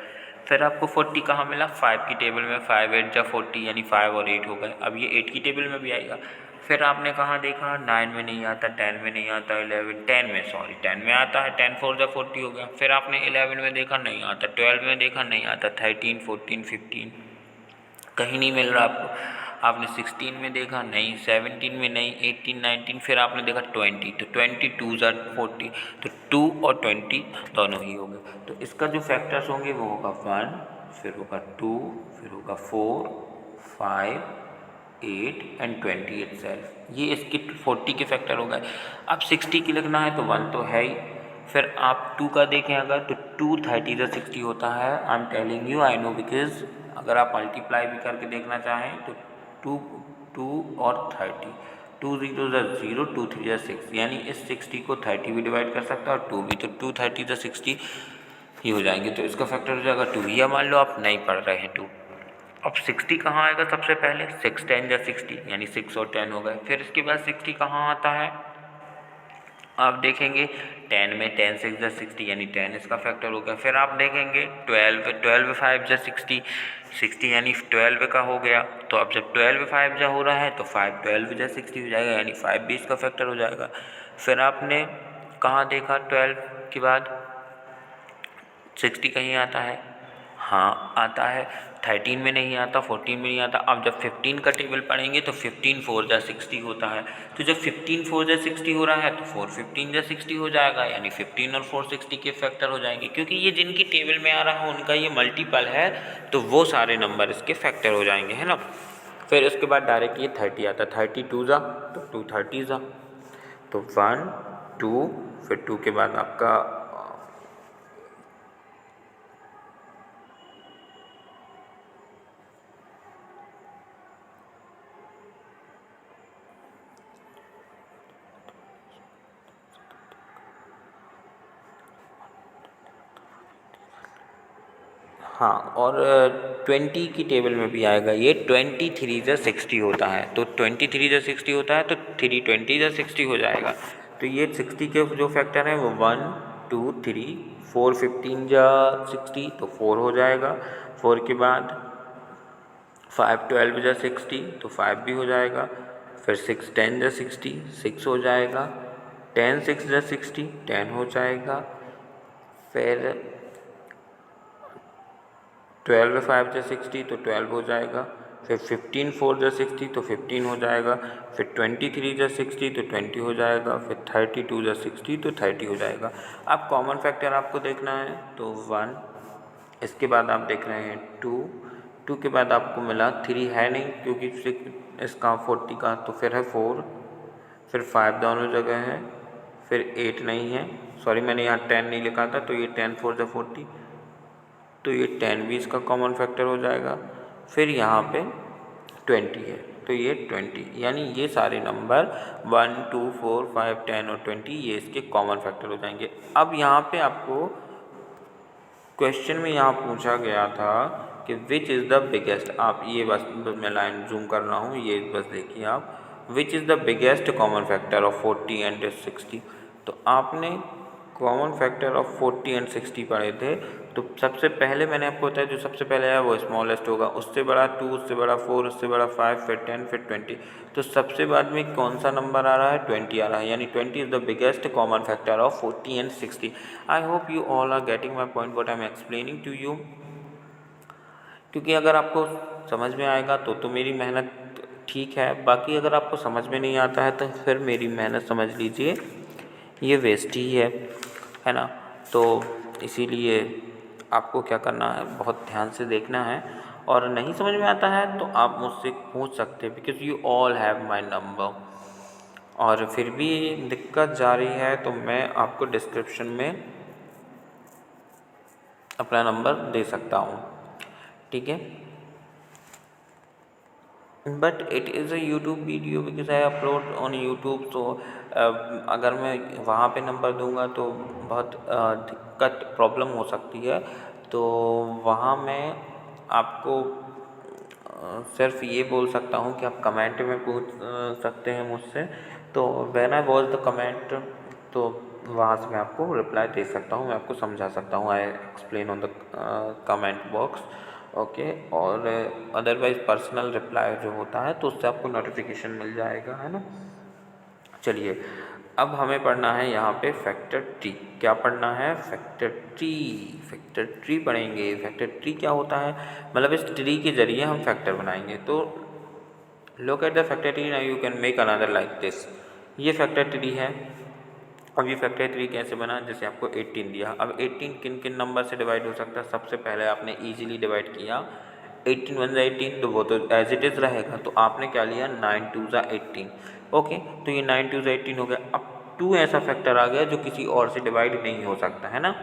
फिर आपको 40 कहाँ मिला, 5 की टेबल में, 5 8 जा 40 यानी 5 और 8 हो गए। अब ये 8 की टेबल में भी आएगा। फिर आपने कहाँ देखा, 9 में नहीं आता, 10 में नहीं आता, 10 में आता है, 10 4 जा 40 हो गया। फिर आपने 11 में देखा नहीं आता, 12 में देखा नहीं आता, 13 14 15 कहीं नहीं मिल रहा आपको। आपने 16 में देखा नहीं, 17 में नहीं, 18 19, फिर आपने देखा 20, तो 22 जा 40, तो 2 और 20 दोनों ही हो गए। तो इसका जो फैक्टर्स होंगे वो होगा 1, फिर होगा 2, फिर होगा 4 5 8 एंड 20 इटसेल्फ। ये इसके 40 के फैक्टर हो गए। अब 60 की लिखना है तो 1 तो है ही। फिर आप 2 का देखें अगर, तो 2 30 जा 60 होता है। I am telling you, I know, because अगर आप मल्टीप्लाई भी करके देखना चाहें तो 2 और 30, 2 0 जा 0, 2 3 जा 6, यानी इस 60 को 30 भी डिवाइड कर सकता है और 2 भी, तो 2 30 जा 60 ही हो जाएंगे। तो इसका फैक्टर हो जाएगा 2। या मान लो आप नहीं पढ़ रहे हैं 2, अब 60 कहाँ आएगा सबसे पहले, 6 10 जा 60 यानी 6 और 10 हो गए। फिर इसके बाद 60 कहाँ आता है, आप देखेंगे 10 में 10 6 जा 60 यानी 10 इसका फैक्टर हो गया। फिर आप देखेंगे 12 5 जा 60 यानी 12 का हो गया। तो अब जब 12 5 जा हो रहा है तो 5 12 जा 60 हो जाएगा यानी 5 भी इसका फैक्टर हो जाएगा। फिर आपने कहाँ देखा 12 के बाद 60 कहीं आता है, हाँ आता है, 13 में नहीं आता, 14 में नहीं आता। अब जब 15 का टेबल पढ़ेंगे तो 15 4 जा 60 होता है। तो जब 15 4 जा 60 हो रहा है तो 4 15 जा 60 हो जाएगा यानी 15 और 4 60 के फैक्टर हो जाएंगे। क्योंकि ये जिनकी टेबल में आ रहा है उनका ये मल्टीपल है तो वो सारे नंबर इसके फैक्टर हो जाएंगे, है ना। फिर उसके बाद डायरेक्ट ये 30 आता, 32 जा तो 2 30 जा, तो 1 2, फिर 2 के बाद आपका हाँ, और 20 की टेबल में भी आएगा ये, 23 जा 60 होता है। तो 23 जा 60 होता है तो 3 20 जा 60 हो जाएगा। तो ये 60 के जो फैक्टर हैं वो 1 2 3, 4 15 जा 60 तो 4 हो जाएगा। 4 के बाद 5 12 जा 60 तो 5 भी हो जाएगा। फिर 6 10 जा 60 6 हो जाएगा। 10 6 जा 60 10 हो जाएगा। फिर 12 5 जा 60 तो 12 हो जाएगा। फिर 15 4 जा 60 तो 15 हो जाएगा। फिर 23 जा 60 तो 20 हो जाएगा। फिर 32 जा 60 तो 30 हो जाएगा। अब कॉमन फैक्टर आपको देखना है तो 1, इसके बाद आप देख रहे हैं 2 के बाद आपको मिला 3 है नहीं क्योंकि इसका 40 का, तो फिर है 4, फिर 5 दोनों जगह है, फिर 8 नहीं है, सॉरी मैंने यहाँ 10 नहीं लिखा था, तो ये 10 4 जा 40 तो ये 10 भी इसका कॉमन फैक्टर हो जाएगा। फिर यहाँ पे 20 है तो ये 20, यानी ये सारे नंबर 1 2 4 5 10 और 20 ये इसके कॉमन फैक्टर हो जाएंगे। अब यहाँ पे आपको क्वेश्चन में यहाँ पूछा गया था कि विच इज़ द बिगेस्ट, आप ये बस मैं लाइन जूम कर रहा हूँ, ये बस देखिए आप, which is the biggest common factor of 40 and 60। तो आपने कॉमन फैक्टर ऑफ 40 एंड 60 पढ़े थे, तो सबसे पहले मैंने आपको बताया जो सबसे पहले आया वो स्मॉलेस्ट होगा, उससे बड़ा 2, उससे बड़ा 4, उससे बड़ा 5, फिर 10, फिर 20। तो सबसे बाद में कौन सा नंबर आ रहा है? 20 आ रहा है, यानी 20 is the biggest common factor of 40 and 60। I hope you all are getting my point what I am explaining to you. क्योंकि अगर आपको समझ में आएगा तो मेरी मेहनत ठीक है, बाकी अगर आपको समझ में नहीं आता है तो फिर मेरी मेहनत समझ लीजिए ये वेस्ट ही है ना। तो इसीलिए आपको क्या करना है, बहुत ध्यान से देखना है, और नहीं समझ में आता है तो आप मुझसे पूछ सकते हैं, because you all have my number. और फिर भी दिक्कत जा रही है तो मैं आपको डिस्क्रिप्शन में अपना नंबर दे सकता हूँ, ठीक है। But it is a YouTube video because I upload on YouTube, तो अगर मैं वहाँ पे नंबर दूंगा तो बहुत दिक्कत प्रॉब्लम हो सकती है। तो वहाँ मैं आपको सिर्फ ये बोल सकता हूँ कि आप कमेंट में पूछ सकते हैं मुझसे। तो when I watch the comment, तो वहाँ से मैं आपको रिप्लाई दे सकता हूँ, मैं आपको समझा सकता हूँ। I explain on the comment box, okay. और अदरवाइज़ पर्सनल रिप्लाई जो होता है तो उससे आपको नोटिफिकेशन मिल जाएगा, है ना। चलिए, अब हमें पढ़ना है यहाँ पे फैक्टर ट्री। क्या पढ़ना है? Factor tree. फैक्टर ट्री पढ़ेंगे। फैक्टर ट्री क्या होता है? मतलब इस ट्री के जरिए हम फैक्टर बनाएंगे। तो look at the factor tree, now you can make another like this. ये फैक्टर ट्री है। अब ये फैक्टर ट्री कैसे बना? जैसे आपको 18 दिया, अब 18 किन किन नंबर से डिवाइड हो सकता है? सबसे पहले आपने ईजिली डिवाइड किया 18 1 18, तो वो तो एज इट इज़ रहेगा। तो आपने क्या लिया? 9 2 18, ओके। तो ये 9 2 18 हो गया। अब 2 ऐसा फैक्टर आ गया जो किसी और से डिवाइड नहीं हो सकता, है ना।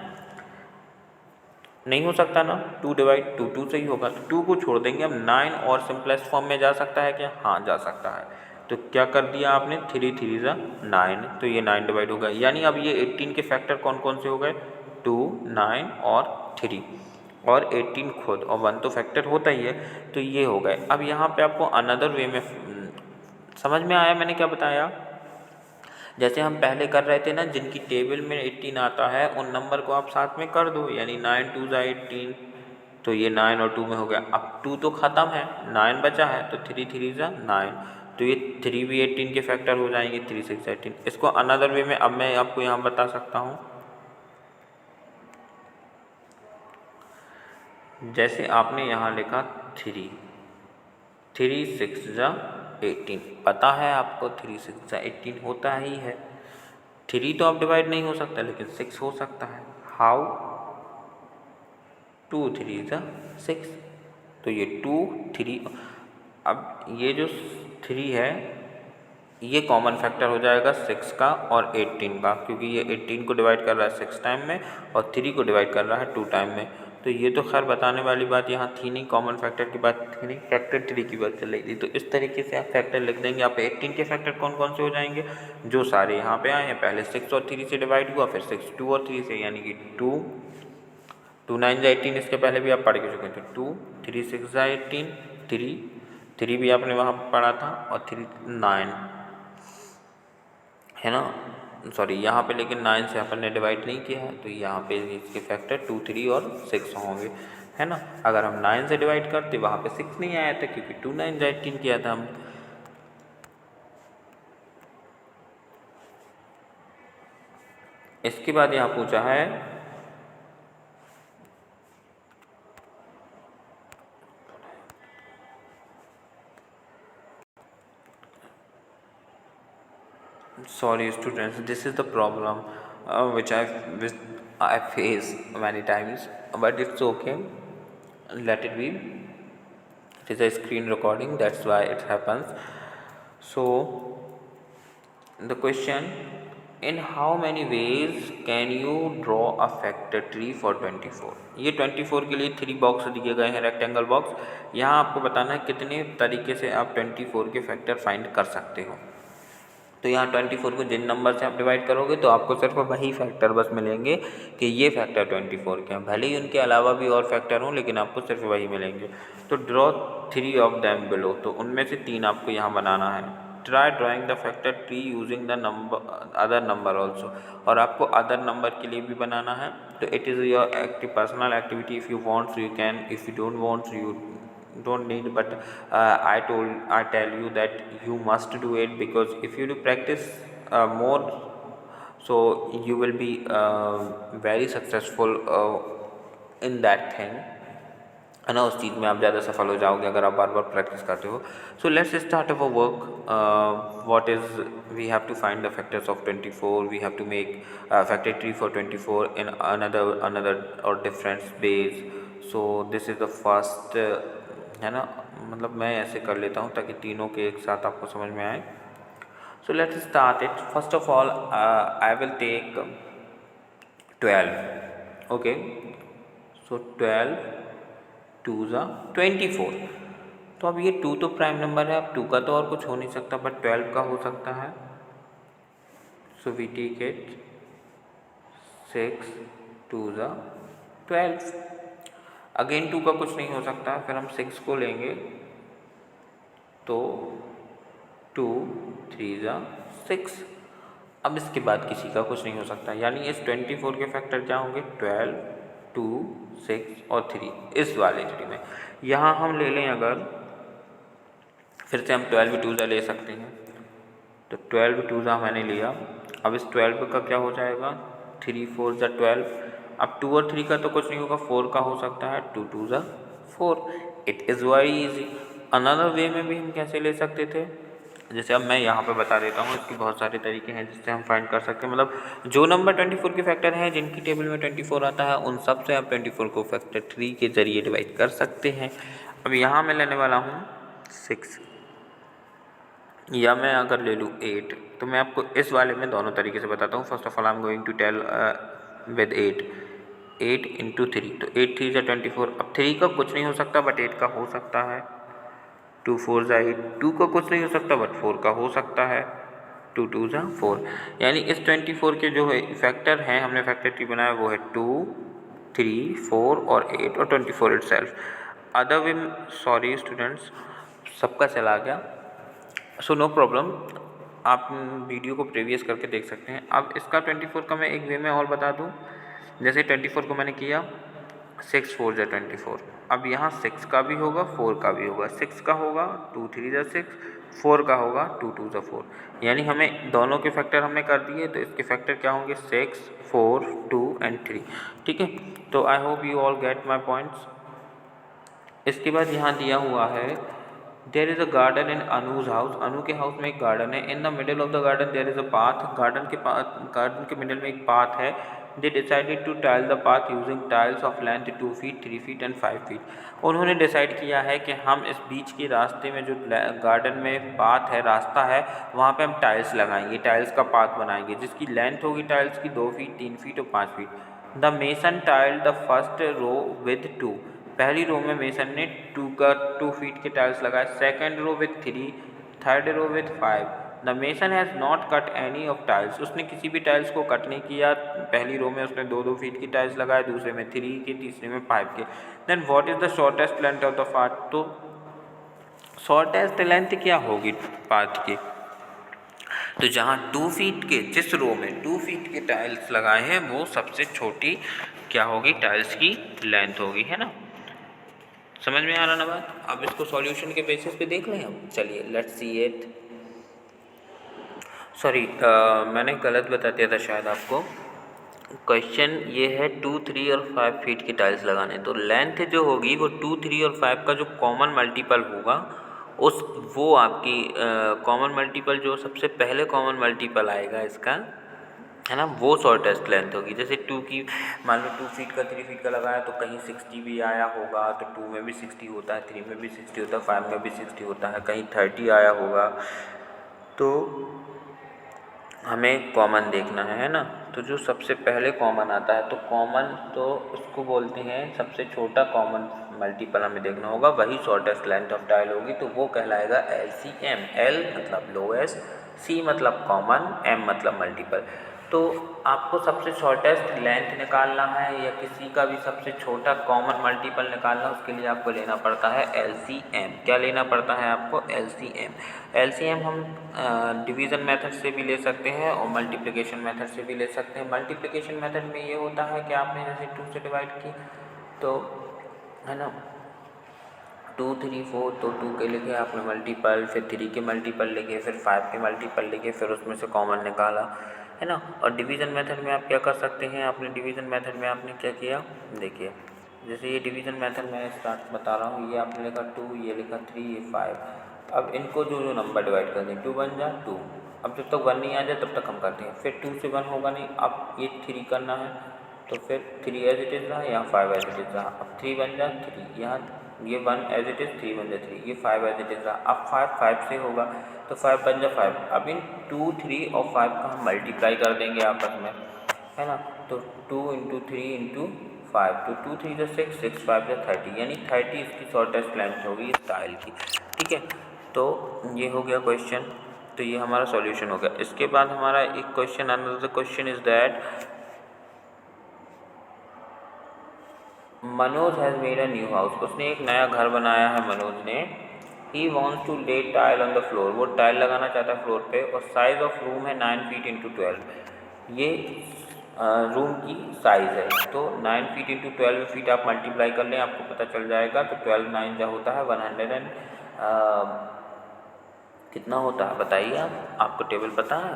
नहीं हो सकता ना, 2 डिवाइड 2 2 से ही होगा, तो 2 को छोड़ देंगे। अब 9 और सिंपलेस्ट फॉर्म में जा सकता है क्या? हाँ, जा सकता है। तो क्या कर दिया आपने? 3 3 जा 9, तो ये 9 डिवाइड होगा। यानी अब ये 18 के फैक्टर कौन कौन से हो गए? 2 9 और 3, और 18 खुद, और 1 तो फैक्टर होता ही है, तो ये हो गए। अब यहाँ पे आपको अनदर वे में समझ में आया मैंने क्या बताया? जैसे हम पहले कर रहे थे ना, जिनकी टेबल में 18 आता है उन नंबर को आप साथ में कर दो, यानी 9 2 18, तो ये 9 और 2 में हो गया। अब 2 तो ख़त्म है, 9 बचा है, तो 3 3 9, तो ये 3 भी 18 के फैक्टर हो जाएंगे, 3 6 18। इसको अनदर वे में अब मैं आपको यहाँ बता सकता हूँ। जैसे आपने यहाँ लिखा 3 3 6 18, पता है आपको 3 6 18 होता ही है। 3 तो आप डिवाइड नहीं हो सकता, लेकिन 6 हो सकता है। हाउ? 2 3 6, तो ये 2 3, अब ये जो 3 है ये कॉमन फैक्टर हो जाएगा 6 का और 18 का, क्योंकि ये 18 को डिवाइड कर रहा है 6 टाइम में और 3 को डिवाइड कर रहा है 2 टाइम में। तो ये तो खैर बताने वाली बात यहाँ थी नहीं, कॉमन फैक्टर की बात थी नहीं, फैक्टर ट्री की बात चल रही थी। तो इस तरीके से आप फैक्टर लिख देंगे। आप 18 के फैक्टर कौन कौन से हो जाएंगे? जो सारे यहाँ पे आए हैं, पहले 6 और 3 से डिवाइड हुआ, फिर 6 2 और 3 से, यानी कि 2 2 9 18, इसके पहले भी आप पढ़ के चुके थे। 2 3 6 18, 3 भी आपने वहाँ पढ़ा था, और 3 9, है ना। सॉरी, यहाँ पे लेकिन 9 से अपन ने डिवाइड नहीं किया है, तो यहाँ पे इसके फैक्टर 2 3 और 6 होंगे, है ना। अगर हम 9 से डिवाइड करते, वहाँ पे 6 नहीं आया था, क्योंकि 2 9 18 किया था हम। इसके बाद यहाँ पूछा है sorry students, this is the problem which I face many times, but it's okay, let it be. It is a screen recording, that's why it happens. So the question, in how many ways can you draw a factor tree for 24? ये 24 के लिए 3 बॉक्स दिए गए हैं, रेक्टेंगल बॉक्स। यहाँ आपको बताना है कितने तरीके से आप 24 के फैक्टर फाइंड कर सकते हो। तो यहाँ 24 को जिन नंबर से आप डिवाइड करोगे तो आपको सिर्फ वही फैक्टर बस मिलेंगे कि ये फैक्टर 24 के हैं, भले ही उनके अलावा भी और फैक्टर हों लेकिन आपको सिर्फ वही मिलेंगे। तो ड्रॉ 3 ऑफ दैम बिलो, तो उनमें से 3 आपको यहाँ बनाना है। Try drawing the factor tree using the number other number also, और आपको अदर नंबर के लिए भी बनाना है। तो it is your personal activity, if you want you can, if you don't want you don't need, but I tell you that you must do it, because if you do practice more, so you will be very successful in that thing, है ना। उस चीज़ में आप ज़्यादा सफल हो जाओगे अगर आप बार बार प्रैक्टिस करते हो। So let's start our work. What is we have to find the factors of 24, we have to make factor tree for 24 in another और different base. So this is the first, है ना, मतलब मैं ऐसे कर लेता हूँ ताकि तीनों के एक साथ आपको समझ में आए। So let's start it. First of all I will take 12, okay. So 12 2 ज़ा 24। तो अब ये 2 तो प्राइम नंबर है, अब 2 का तो और कुछ हो नहीं सकता, बट 12 का हो सकता है। सो वी टेक इट 6 2 ज़ा 12। अगेन 2 का कुछ नहीं हो सकता, फिर हम 6 को लेंगे तो 2 3 ज़ा 6। अब इसके बाद किसी का कुछ नहीं हो सकता, यानी इस 24 के फैक्टर क्या होंगे? 12 2 6 और 3, इस वाले 3 में। यहाँ हम ले लें अगर, फिर से हम 12 2 ज़ा ले सकते हैं, तो 12 2 ज़ा मैंने लिया। अब इस 12 का क्या हो जाएगा? 3 4 ज़ा 12। अब 2 और 3 का तो कुछ नहीं होगा, 4 का हो सकता है, 2 2 ज़ा 4। It is very easy. Another way में भी हम कैसे ले सकते थे, जैसे अब मैं यहाँ पे बता देता हूँ, इसके बहुत सारे तरीके हैं जिससे हम फाइंड कर सकते हैं। मतलब जो नंबर 24 के फैक्टर हैं, जिनकी टेबल में 24 आता है, उन सब से आप 24 को फैक्टर 3 के ज़रिए डिवाइड कर सकते हैं। अब यहाँ मैं लेने वाला हूँ 6, या मैं अगर ले लूँ 8, तो मैं आपको इस वाले में दोनों तरीके से बताता हूँ। First of all I am going to tell with 8 into 3, तो 8 3 ज़ा 24। अब 3 का कुछ नहीं हो सकता बट 8 का हो सकता है। 2 4 ज़ा 8, 2 का कुछ नहीं हो सकता बट 4 का हो सकता है। 2 2 ज़ा 4, यानी इस 24 के जो है फैक्टर हैं, हमने फैक्टर ट्री बनाया वो है 2 3 4 और 8 और 24 itself. Other way, sorry students, सबका चला गया, सो नो प्रॉब्लम, आप वीडियो को प्रीवियस करके देख सकते हैं। अब इसका 24 का मैं एक वे में और बता दूं, जैसे 24 को मैंने किया 6 4 ज़ा 24। अब यहाँ 6 का भी होगा 4 का भी होगा। 6 का होगा 2 3 ज़ा 6, 4 का होगा 2 2 ज़ा 4, यानी हमें दोनों के फैक्टर हमने कर दिए, तो इसके फैक्टर क्या होंगे? 6 4 2 एंड 3। ठीक है, तो I hope you all get my points. इसके बाद यहाँ दिया हुआ है there is a garden in Anu's house. Anu के हाउस में एक गार्डन है। In the middle of the garden there is a path. Garden के मिडल में एक पाथ है। They decided to tile the path using tiles of length 2 feet 3 feet and 5 feet. उन्होंने डिसाइड किया है कि हम इस बीच के रास्ते में, जो गार्डन में पाथ है, रास्ता है, वहाँ पे हम टाइल्स लगाएंगे, टाइल्स का पाथ बनाएंगे, जिसकी लेंथ होगी टाइल्स की 2 फीट 3 फीट और 5 feet. The mason tiled the first row with 2। पहली रो में मेसन ने 2 फीट के टाइल्स लगाए। Second row with 3, third row with 5। The mason has not cut any of tiles. उसने किसी भी टाइल्स को कट नहीं किया। पहली रो में उसने 2 फीट की टाइल्स लगाए, दूसरे में 3 के, तीसरे में 5 के। Then what is the shortest length of the path. तो शॉर्टेस्ट लेंथ क्या होगी पाथ की? तो जहाँ 2 फीट के, जिस रो में 2 फीट के टाइल्स लगाए हैं, वो सबसे छोटी क्या होगी? टाइल्स की लेंथ होगी, है ना। समझ में आ रहा ना बात? अब इसको सॉल्यूशन के बेसिस पे देख लें हम। चलिए लेट्स सी इट। सॉरी, मैंने गलत बता दिया था शायद आपको। क्वेश्चन ये है 2 3 और 5 फीट की टाइल्स लगाने। तो लेंथ जो होगी वो 2 3 और 5 का जो कॉमन मल्टीपल होगा, उस वो आपकी कॉमन मल्टीपल, जो सबसे पहले कॉमन मल्टीपल आएगा इसका, है ना, वो शॉर्टेस्ट लेंथ होगी। जैसे 2 की, मान लो 2 फीट का 3 फीट का लगाया, तो कहीं 60 भी आया होगा, तो 2 में भी 60 होता है, 3 में भी 60 होता है, 5 में भी 60 होता है, कहीं 30 आया होगा। तो हमें कॉमन देखना है ना। तो जो सबसे पहले कॉमन आता है, तो कॉमन, तो उसको बोलते हैं सबसे छोटा कॉमन मल्टीपल हमें देखना होगा, वही शॉर्टेस्ट लेंथ ऑफ टाइल होगी, तो वो कहलाएगा LCM। L मतलब लोएस्ट, C मतलब कॉमन, M मतलब मल्टीपल। तो आपको सबसे शॉर्टेस्ट लेंथ निकालना है या किसी का भी सबसे छोटा कॉमन मल्टीपल निकालना है, उसके लिए आपको लेना पड़ता है LCM। क्या लेना पड़ता है आपको? LCM। LCM हम डिवीज़न मेथड से भी ले सकते हैं और मल्टीप्लिकेशन मेथड से भी ले सकते हैं। मल्टीप्लिकेशन मेथड में ये होता है कि आपने जैसे 2 से डिवाइड की तो है ना 2 3 4, तो 2 के लिखे आपने मल्टीपल, फिर 3 के मल्टीपल लिखे, फिर 5 के मल्टीपल लिखे, फिर उसमें से कॉमन निकाला, है ना। और डिवीज़न मेथड में आप क्या कर सकते हैं? आपने डिवीज़न मेथड में आपने क्या किया, देखिए जैसे ये डिवीज़न मेथड मैं स्टार्ट बता रहा हूँ, ये आपने लिखा 2, ये लिखा 3, ये 5। अब इनको जो जो नंबर डिवाइड कर दें, 2 बन जा 2। अब जब तक 1 नहीं आ जाए तब तक हम करते हैं, फिर 2 से 1 होगा नहीं, अब ये 3 करना है तो फिर 3 एज इट इज़ रहा, यहाँ 5 एज इट इज़ रहा। अब 3 बन जा 3, यहाँ ये 1 एज इट इज़, 3 बन जा 3, ये 5 एज इट इज़ रहा। अब 5 से होगा तो 5 बन जा 5। अब इन 2 3 और 5 का हम मल्टीप्लाई कर देंगे आपस में, है ना। तो 2 × 3 × 5, तो 2 3 जो 6, 6 5 जो 30, यानी 30 इसकी शॉर्टेस्ट लेंथ होगी इस टाइल की, ठीक है। तो ये हो गया क्वेश्चन, तो ये हमारा सॉल्यूशन हो गया। इसके बाद हमारा एक question, another question is that Manoj has made a new house. उसने एक नया घर बनाया है मनोज ने। ही वॉन्ट्स टू ले टाइल ऑन द फ्लोर। वो टाइल लगाना चाहता है फ्लोर पे, और साइज़ ऑफ रूम है 9 फीट × 12। ये रूम की साइज़ है, तो 9 फीट × 12 फीट आप मल्टीप्लाई कर लें, आपको पता चल जाएगा। तो 12 9 जो होता है 100 एंड कितना होता है बताइए आप, आपको टेबल पता है?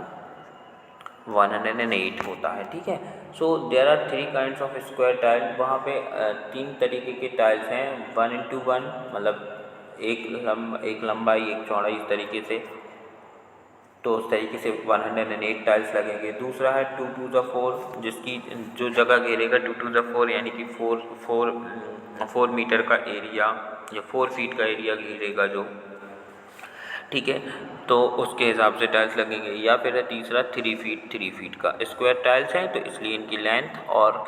108 होता है, ठीक है। So there are 3 kinds of square tile. वहाँ पे 3 तरीके के टाइल्स हैं, 1 × 1 मतलब एक लंबाई एक चौड़ाई इस तरीके से, तो उस तरीके से 108 टाइल्स लगेंगे। दूसरा है 2 × 4, जिसकी जो जगह घेरेगा 2 × 4 यानी कि 4 मीटर का एरिया या 4 फीट का एरिया घेरेगा जो, ठीक है। तो उसके हिसाब से टाइल्स लगेंगे। या फिर है तीसरा 3 फीट का स्क्वायर टाइल्स हैं, तो इसलिए इनकी लेंथ और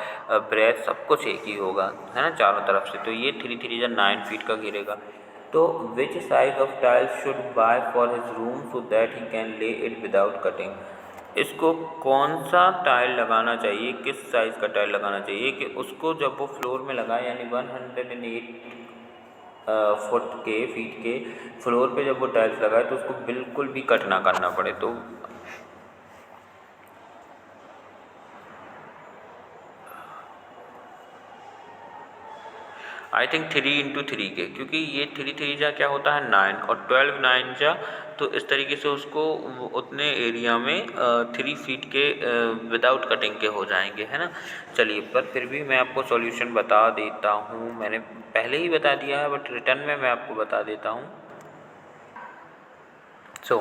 ब्रेथ सब कुछ एक ही होगा, है ना, चारों तरफ से। तो ये 3 3 या 9 फीट का गिरेगा। तो which size of tiles should buy for his room so that he can lay it without cutting. इसको कौन सा टाइल लगाना चाहिए, किस साइज़ का टाइल लगाना चाहिए कि उसको जब वो फ्लोर में लगाए, यानी 108 फीट के फ्लोर पे जब वो टाइल्स लगाए तो उसको बिल्कुल भी कट ना करना पड़े। तो आई थिंक 3 × 3 के, क्योंकि ये 3 3 जा क्या होता है 9 और 12 9 जा, तो इस तरीके से उसको उतने एरिया में 3 फीट के विदाउट कटिंग के हो जाएंगे, है ना। चलिए, पर फिर भी मैं आपको सॉल्यूशन बता देता हूँ। मैंने पहले ही बता दिया है बट रिटर्न में मैं आपको बता देता हूँ। सो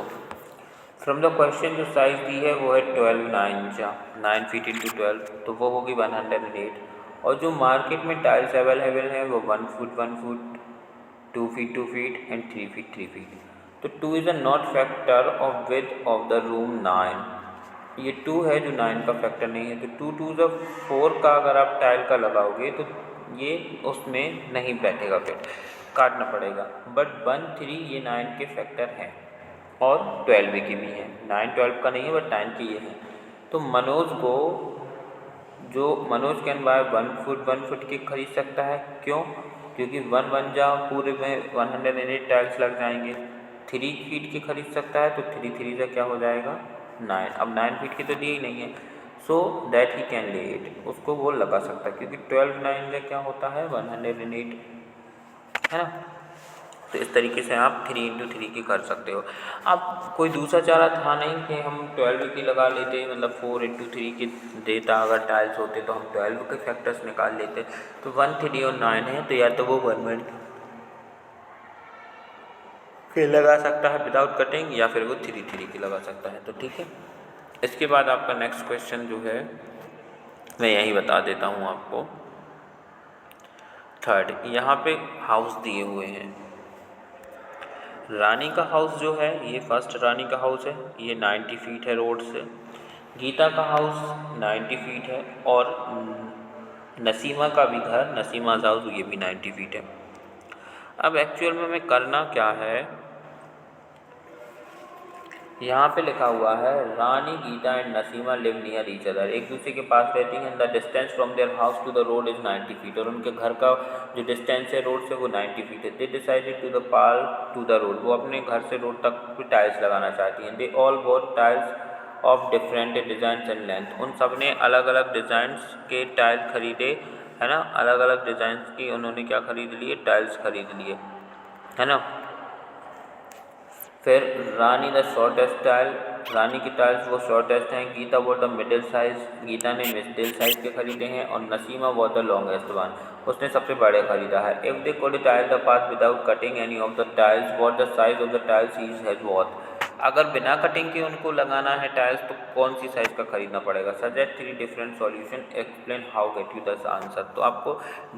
फ्रॉम द क्वेश्चन जो साइज़ दी है वो है 12 9 जा, 9 फीट × 12, तो वो होगी 108। और जो मार्केट में टाइल्स अवेलेबल हैं वो 1 foot 1 foot, 2 feet 2 feet and 3 feet 3 feet. तो 2 is a not factor of width of the room 9। ये 2 है जो 9 का फैक्टर नहीं है। तो 2 2 4 का अगर आप टाइल का लगाओगे तो ये उसमें नहीं बैठेगा, फिर काटना पड़ेगा। बट 1 3 ये 9 के फैक्टर हैं और 12 की भी है। 9 12 का नहीं है बट 9 की ये है। तो मनोज कैन बाय 1 फुट की खरीद सकता है। क्यों? क्योंकि 1 1 जा पूरे में 108 टाइल्स लग जाएंगे। 3 फीट की खरीद सकता है, तो 3 3 जा क्या हो जाएगा 9। अब 9 फीट की तो दी ही नहीं है, सो that he can lay it, उसको वो लगा सकता है, क्योंकि 12 9 जा क्या होता है 108, है ना। तो इस तरीके से आप 3 × 3 की कर सकते हो। अब कोई दूसरा चारा था नहीं कि हम 12 की लगा लेते, मतलब 4 × 3 की देता अगर टाइल्स होते तो हम 12 के फैक्टर्स निकाल लेते। तो 1 3 और 9 है, तो या तो वो 1 1 के लगा सकता है विदाउट कटिंग, या फिर वो 3 3 की लगा सकता है। तो ठीक है। इसके बाद आपका नेक्स्ट क्वेश्चन जो है मैं यहीं बता देता हूँ आपको। थर्ड, यहाँ पे हाउस दिए हुए हैं। रानी का हाउस जो है ये फर्स्ट रानी का हाउस है, ये 90 फीट है रोड से। गीता का हाउस 90 फीट है, और नसीमा का भी घर, नसीमा हाउस, ये भी 90 फीट है। अब एक्चुअल में हमें करना क्या है, यहाँ पे लिखा हुआ है Rani Geeta and Naseema live near each other, एक दूसरे के पास रहती हैं। The distance from their house to the road is 90 feet, और उनके घर का जो डिस्टेंस है रोड से वो 90 फीट है। They decided to the pal to the road, वो अपने घर से रोड तक भी टाइल्स लगाना चाहती हैं। They all boat tiles of different designs and length, उन सब ने अलग अलग डिज़ाइंस के टाइल्स खरीदे, है ना, अलग अलग डिज़ाइंस की उन्होंने क्या खरीद लिए, टाइल्स खरीद लिए, है ना। फिर रानी द शॉर्टेस्ट टाइल, रानी की टाइल्स वो शॉर्टेस्ट हैं। गीता वो द मिडिल साइज, गीता ने मिडिल साइज के खरीदे हैं। और नसीमा वो द लॉन्गेस्ट वन, उसने सबसे बड़े खरीदा है। If they could tile the path without cutting any of the tiles, what the size of the tiles each has what, अगर बिना कटिंग के उनको लगाना है टाइल्स तो कौन सी साइज़ का खरीदना पड़ेगा। Suggest 3 different solution, explain how get you the answer, तो आपको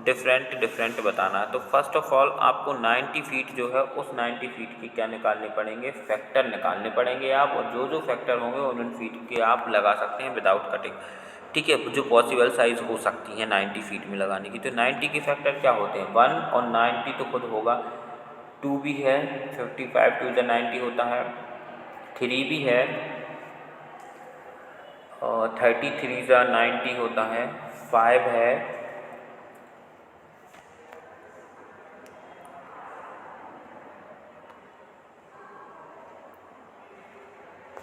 डिफरेंट बताना है। तो फर्स्ट ऑफ ऑल आपको 90 फीट जो है उस 90 फीट की क्या निकालने पड़ेंगे, फैक्टर निकालने पड़ेंगे आप, और जो फैक्टर होंगे उन फीट के आप लगा सकते हैं विदाउट कटिंग, ठीक है, जो पॉसिबल साइज़ हो सकती है 90 फीट में लगाने की। तो 90 के फैक्टर क्या होते हैं, 1 और 90 तो खुद होगा, 2 भी है, 55 टू द 90 होता है, 3 भी है, और 33 ज़ा 90 होता है, 5 है,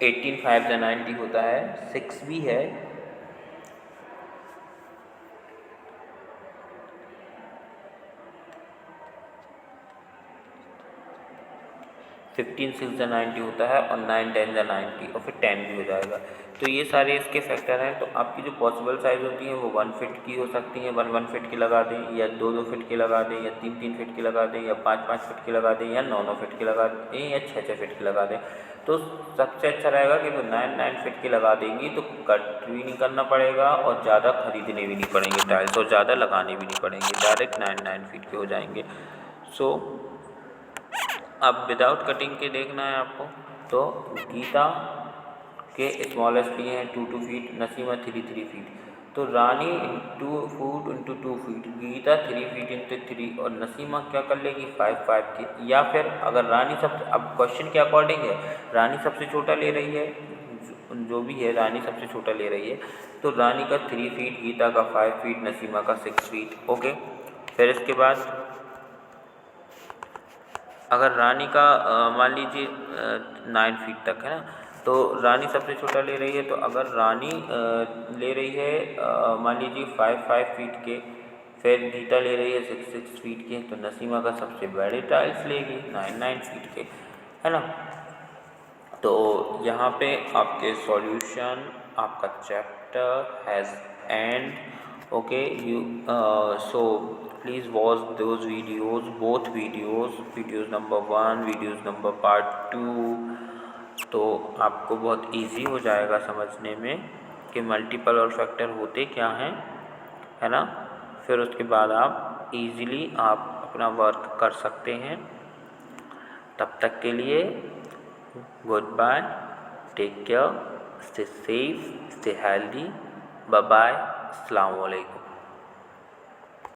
18 5 ज़ा 90 होता है, 6 भी है, 15 6 ज़ा 90 होता है, और 9 10 ज़ा 90, और फिर 10 भी हो जाएगा। तो ये सारे इसके फैक्टर हैं। तो आपकी जो पॉसिबल साइज़ होती हैं वो 1 फिट की हो सकती हैं, 1 1 फिट की लगा दें, या 2 2 फिट की लगा दें, या 3 3 फिट की लगा दें, या 5 5 फिट की लगा दें, या 9 9 फिट की लगा दें, या 6 6 फिट की लगा दें। तो सबसे अच्छा रहेगा कि वो 9 9 फिट की लगा देंगी तो कट भी नहीं करना पड़ेगा, और ज़्यादा खरीदने भी नहीं पड़ेंगे टाइल्स, और ज़्यादा लगाने भी नहीं पड़ेंगे, डायरेक्ट 9 9 फीट के हो जाएंगे। सो अब विदाउट कटिंग के देखना है आपको। तो गीता के स्मॉलेस्ट ये हैं 2 2 फीट, नसीमा 3 3 फीट। तो Rani into foot into 2 feet, Geeta 3 feet into 3, और नसीमा क्या कर लेगी 5 5 की। या फिर अगर रानी सबसे, अब क्वेश्चन के अकॉर्डिंग है, रानी सबसे छोटा ले रही है, जो भी है रानी सबसे छोटा ले रही है, तो रानी का 3 फीट, गीता का 5 फीट, नसीमा का 6 फीट। ओके, फिर इसके बाद अगर रानी का मान लीजिए 9 फीट तक है ना, तो रानी सबसे छोटा ले रही है। तो अगर रानी ले रही है मान लीजिए 5 5 फीट के, फिर गीता ले रही है 6 6 फीट के, तो नसीमा का सबसे बड़े टाइल्स लेगी 9 9 फीट के, है ना। तो यहाँ पे आपके सॉल्यूशन, आपका chapter has and. Okay, you so please watch those videos, both videos number 1, videos number part 2। तो आपको बहुत इजी हो जाएगा समझने में कि मल्टीपल और फैक्टर होते क्या हैं, है ना। फिर उसके बाद आप इजीली आप अपना वर्क कर सकते हैं। तब तक के लिए good bye, take care, stay safe, stay healthy, bye bye, अस्सलाम वालेकुम।